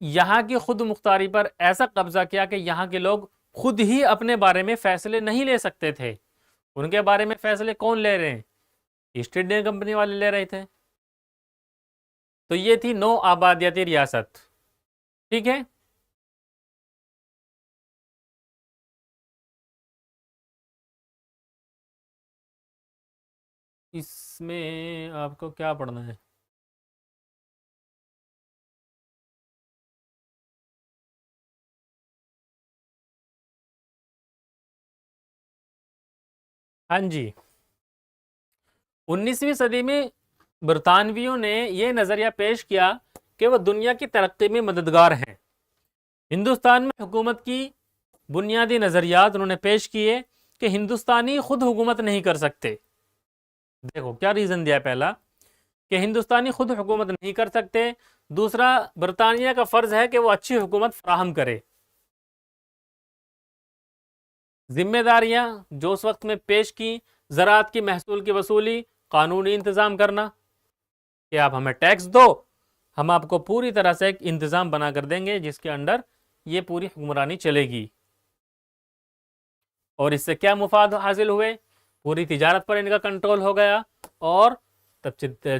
यहाँ की खुद मुख्तारी पर ऐसा कब्जा किया कि यहाँ के लोग खुद ही अपने बारे में फैसले नहीं ले सकते थे। उनके बारे में फैसले कौन ले रहे हैं? ईस्ट इंडिया कंपनी वाले ले रहे थे। तो ये थी नौ आबादियाती रियासत। ठीक है, इसमें आपको क्या पढ़ना है? हाँ जी, 19वीं सदी में बरतानवियों ने यह नज़रिया पेश किया कि वह दुनिया की तरक्की में मददगार हैं। हिंदुस्तान में हुकूमत की बुनियादी नज़रियात उन्होंने पेश किए कि हिंदुस्तानी खुद हुकूमत नहीं कर सकते। देखो क्या रीज़न दिया, पहला कि हिंदुस्तानी खुद हुकूमत नहीं कर सकते, दूसरा बरतानिया का फ़र्ज़ है कि वो अच्छी हुकूमत फराहम करे। जिम्मेदारियां जो उस वक्त में पेश की, ज़राअत की महसूल की वसूली, कानूनी इंतज़ाम करना कि आप हमें टैक्स दो, हम आपको पूरी तरह से एक इंतज़ाम बना कर देंगे जिसके अंडर ये पूरी हुक्मरानी चलेगी। और इससे क्या मुफाद हासिल हुए? पूरी तिजारत पर इनका कंट्रोल हो गया, और तब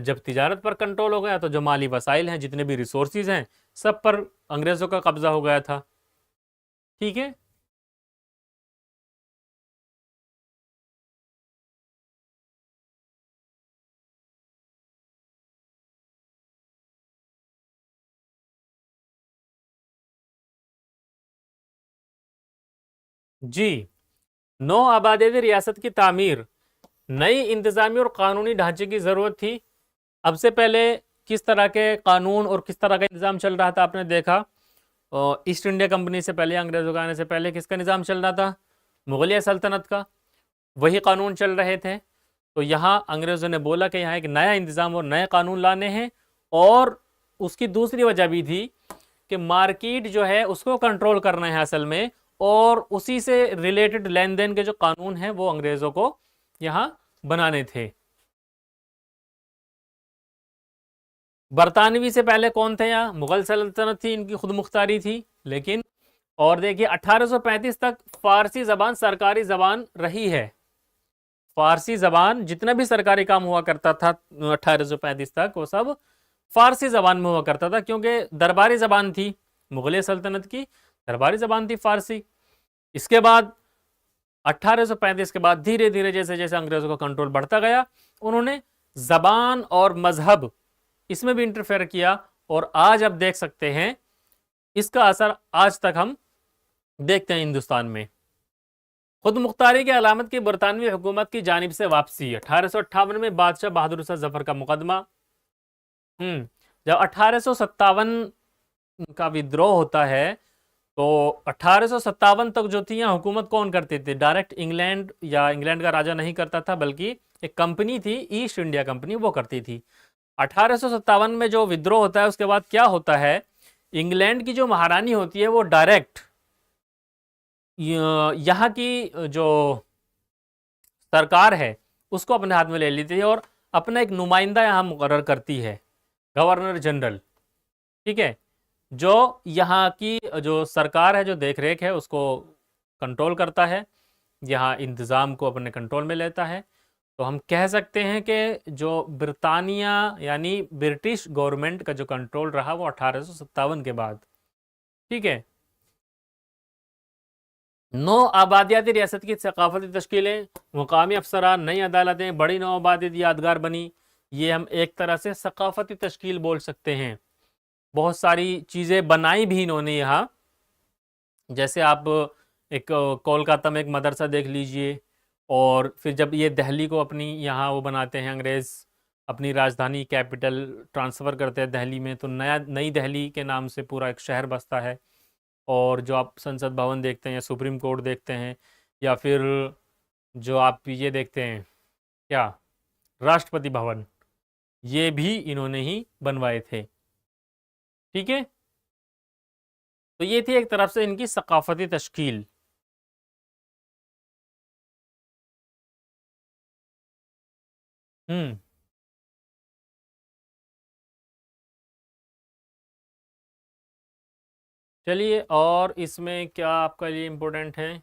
जब तिजारत पर कंट्रोल हो गया तो जो माली वसाइल हैं, जितने भी रिसोर्सेज हैं, सब पर अंग्रेज़ों का कब्जा हो गया था। ठीक है, जी, नौ आबादी रियासत की तामीर नई इंतज़ामी और कानूनी ढांचे की ज़रूरत थी। अब से पहले किस तरह के कानून और किस तरह का निज़ाम चल रहा था आपने देखा। ईस्ट इंडिया कंपनी से पहले, अंग्रेज़ों के आने से पहले किसका निज़ाम चल रहा था? मुगलिया सल्तनत का। वही कानून चल रहे थे। तो यहाँ अंग्रेज़ों ने बोला कि यहाँ एक नया इंतज़ाम और नए कानून लाने हैं, और उसकी दूसरी वजह भी थी कि मार्केट जो है उसको कंट्रोल करना है असल में, और उसी से रिलेटेड लेन देन के जो कानून हैं वो अंग्रेज़ों को यहाँ बनाने थे। बरतानवी से पहले कौन थे? यहाँ मुगल सल्तनत थी, इनकी खुद मुख्तारी थी। लेकिन और देखिए 1835 तक फारसी ज़बान सरकारी ज़बान रही है। फारसी ज़बान जितना भी सरकारी काम हुआ करता था 1835 तक, वो सब फारसी ज़बान में हुआ करता था, क्योंकि दरबारी ज़बान थी मुगलिया सल्तनत की, दरबारी ज़बान थी फारसी। इसके बाद 1835 के बाद धीरे धीरे जैसे जैसे अंग्रेज़ों का कंट्रोल बढ़ता गया, उन्होंने ज़बान और मजहब इसमें भी इंटरफेयर किया, और आज अब देख सकते हैं इसका असर आज तक हम देखते हैं हिंदुस्तान में। खुद मुख्तारी की अलामत की बरतानवी हुकूमत की जानिब से वापसी। 1858 में बादशाह बहादुर शाह जफर का मुकदमा। जब 1857 का विद्रोह होता है तो 1857 तक जो थी यहाँ हुकूमत कौन करती थी? डायरेक्ट इंग्लैंड या इंग्लैंड का राजा नहीं करता था, बल्कि एक कंपनी थी, ईस्ट इंडिया कंपनी, वो करती थी। 1857 में जो विद्रोह होता है उसके बाद क्या होता है, इंग्लैंड की जो महारानी होती है वो डायरेक्ट यहाँ की जो सरकार है उसको अपने हाथ में ले लेती है और अपना एक नुमाइंदा यहाँ मुकर्रर करती है, गवर्नर जनरल। ठीक है, जो यहाँ की जो सरकार है, जो देख रेख है, उसको कंट्रोल करता है, यहाँ इंतज़ाम को अपने कंट्रोल में लेता है। तो हम कह सकते हैं कि जो ब्रिटानिया यानी ब्रिटिश गवर्नमेंट का जो कंट्रोल रहा वो 1857 के बाद। ठीक है, 9 आबादियाती रियासत की सकाफती तश्कीलें, मुकामी अफसरान, नई अदालतें, बड़ी नौ आबादियत यादगार बनी। ये हम एक तरह से सकाफती तश्कील बोल सकते हैं। बहुत सारी चीज़ें बनाई भी इन्होंने यहाँ, जैसे आप एक कोलकाता में एक मदरसा देख लीजिए, और फिर जब ये दिल्ली को अपनी यहाँ वो बनाते हैं, अंग्रेज़ अपनी राजधानी कैपिटल ट्रांसफ़र करते हैं दिल्ली में, तो नई दिल्ली के नाम से पूरा एक शहर बसता है। और जो आप संसद भवन देखते हैं या सुप्रीम कोर्ट देखते हैं, या फिर जो आप ये देखते हैं क्या, राष्ट्रपति भवन, ये भी इन्होंने ही बनवाए थे। ठीक है, तो ये थी एक तरफ से इनकी सकाफती तश्कील। हम्म चलिए, और इसमें क्या आपका लिए इम्पोर्टेंट है,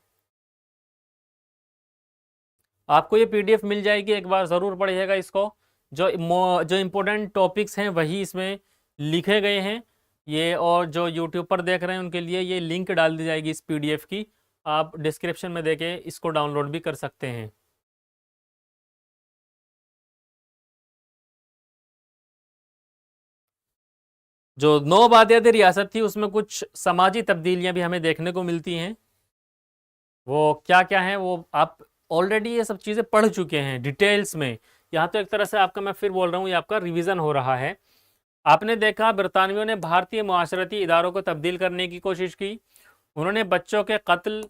आपको ये पीडीएफ मिल जाएगी, एक बार ज़रूर पढ़िएगा इसको। जो इम्पोर्टेंट टॉपिक्स हैं वही इसमें लिखे गए हैं ये, और जो यूट्यूब पर देख रहे हैं उनके लिए ये लिंक डाल दी जाएगी इस पीडीएफ की, आप डिस्क्रिप्शन में देके इसको डाउनलोड भी कर सकते हैं। जो 9 आबादियाती रियासत थी उसमें कुछ समाजी तब्दीलियां भी हमें देखने को मिलती हैं। वो क्या क्या हैं वो आप ऑलरेडी ये सब चीज़ें पढ़ चुके हैं डिटेल्स में। यहाँ तो एक तरह से आपका, मैं फिर बोल रहा हूँ, ये आपका रिवीजन हो रहा है। आपने देखा बरतानवियों ने भारतीय मुआशरती इदारों को तब्दील करने की कोशिश की। उन्होंने बच्चों के कत्ल,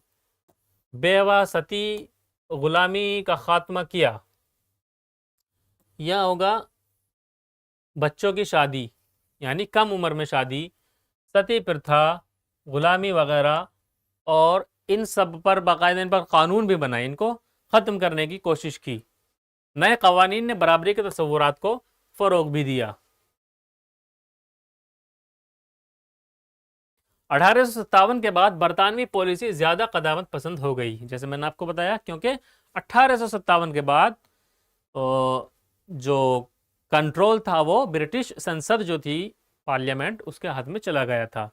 बेवा, सती, गुलामी का खात्मा किया। यह होगा बच्चों की शादी, यानी कम उम्र में शादी, सती प्रथा, गुलामी वगैरह, और इन सब पर बाकायदा इन पर कानून भी बनाए, इनको ख़त्म करने की कोशिश की। नए कवानीन ने बराबरी के तस्वुरात को फ़रोग भी दिया। 1857 के बाद बरतानवी पॉलिसी ज़्यादा कदामत पसंद हो गई, जैसे मैंने आपको बताया, क्योंकि 1857 के बाद जो कंट्रोल था वो ब्रिटिश संसद जो थी, पार्लियामेंट, उसके हाथ में चला गया था,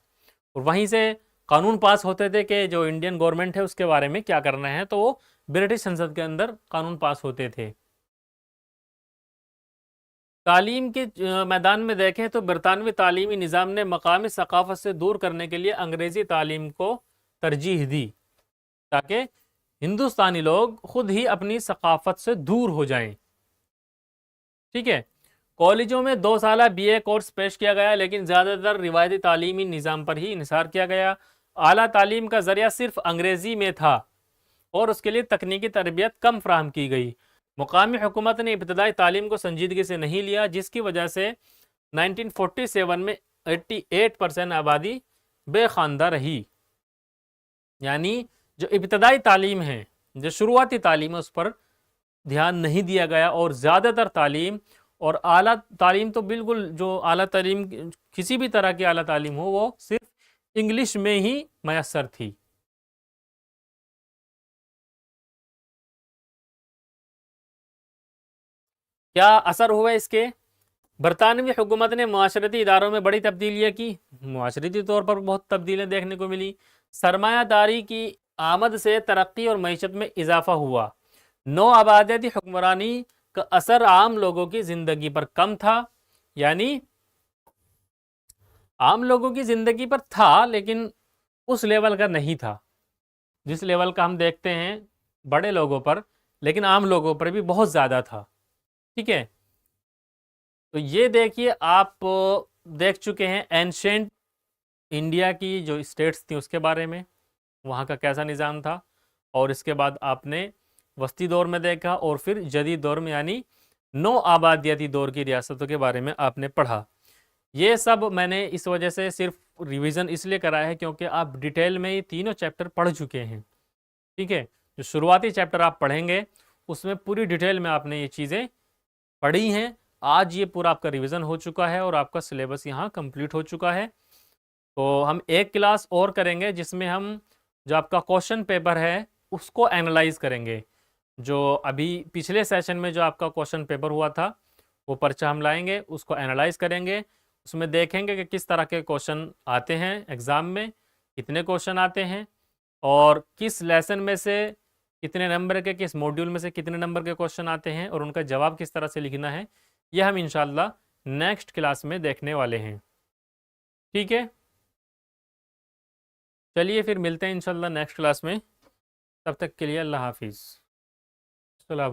और वहीं से कानून पास होते थे कि जो इंडियन गवर्नमेंट है उसके बारे में क्या करना है, तो वो ब्रिटिश संसद के अंदर कानून पास होते थे। तालीम के मैदान में देखें तो बरतानवी तालीमी निज़ाम ने मकामी सकाफत से दूर करने के लिए अंग्रेज़ी तालीम को तरजीह दी, ताकि हिंदुस्तानी लोग खुद ही अपनी सकाफत से दूर हो जाएं। ठीक है, कॉलेजों में 2 साल बीए कोर्स पेश किया गया, लेकिन ज़्यादातर रिवायती तालीमी निज़ाम पर ही इन्हिसार किया गया। आला तालीम का ज़रिया सिर्फ अंग्रेज़ी में था और उसके लिए तकनीकी तरबियत कम फ्राहम की गई। मुकामी हुकूमत ने इब्तदाई तालीम को संजीदगी से नहीं लिया, जिसकी वजह से 1947 में 88% आबादी बेखानदा रही। यानी जो इब्तदाई तालीम है, जो शुरुआती तालीम है, उस पर ध्यान नहीं दिया गया, और ज़्यादातर तालीम और आला तालीम तो बिल्कुल, जो आला तालीम किसी भी तरह की आला तालीम हो वो सिर्फ इंग्लिश में ही मैसर थी। क्या असर हुआ इसके? बरतानवी हुकूमत ने माशरती इदारों में बड़ी तब्दीलियाँ की, माशरती तौर पर बहुत तब्दीलियाँ देखने को मिली। सरमायादारी की आमद से तरक्की और मीशत में इजाफा हुआ। नौ आबादियाती हुक्मरानी का असर आम लोगों की ज़िंदगी पर कम था, यानी आम लोगों की ज़िंदगी पर था लेकिन उस लेवल का नहीं था। जिस लेवल का हम देखते हैं बड़े लोगों पर, लेकिन आम लोगों पर भी बहुत ज़्यादा था। ठीक है, तो ये देखिए आप देख चुके हैं एंशेंट इंडिया की जो स्टेट्स थी उसके बारे में, वहाँ का कैसा निज़ाम था। और इसके बाद आपने वस्ती दौर में देखा, और फिर जदीद दौर में यानी नौ आबादियाती दौर की रियासतों के बारे में आपने पढ़ा। ये सब मैंने इस वजह से सिर्फ रिवीजन इसलिए कराया है क्योंकि आप डिटेल में ये तीनों चैप्टर पढ़ चुके हैं। ठीक है, जो शुरुआती चैप्टर आप पढ़ेंगे उसमें पूरी डिटेल में आपने ये चीज़ें पढ़ी हैं। आज ये पूरा आपका रिवीजन हो चुका है और आपका सिलेबस यहाँ कंप्लीट हो चुका है। तो हम एक क्लास और करेंगे जिसमें हम जो आपका क्वेश्चन पेपर है उसको एनालाइज करेंगे। जो अभी पिछले सेशन में जो आपका क्वेश्चन पेपर हुआ था वो पर्चा हम लाएंगे, उसको एनालाइज करेंगे, उसमें देखेंगे कि किस तरह के क्वेश्चन आते हैं एग्ज़ाम में, कितने क्वेश्चन आते हैं, और किस लेसन में से कितने नंबर के, किस मॉड्यूल में से कितने नंबर के क्वेश्चन आते हैं और उनका जवाब किस तरह से लिखना है। यह हम इंशाल्लाह नेक्स्ट क्लास में देखने वाले हैं। ठीक है, चलिए फिर मिलते हैं इंशाल्लाह नेक्स्ट क्लास में। तब तक के लिए अल्लाह हाफिज़। सलाम।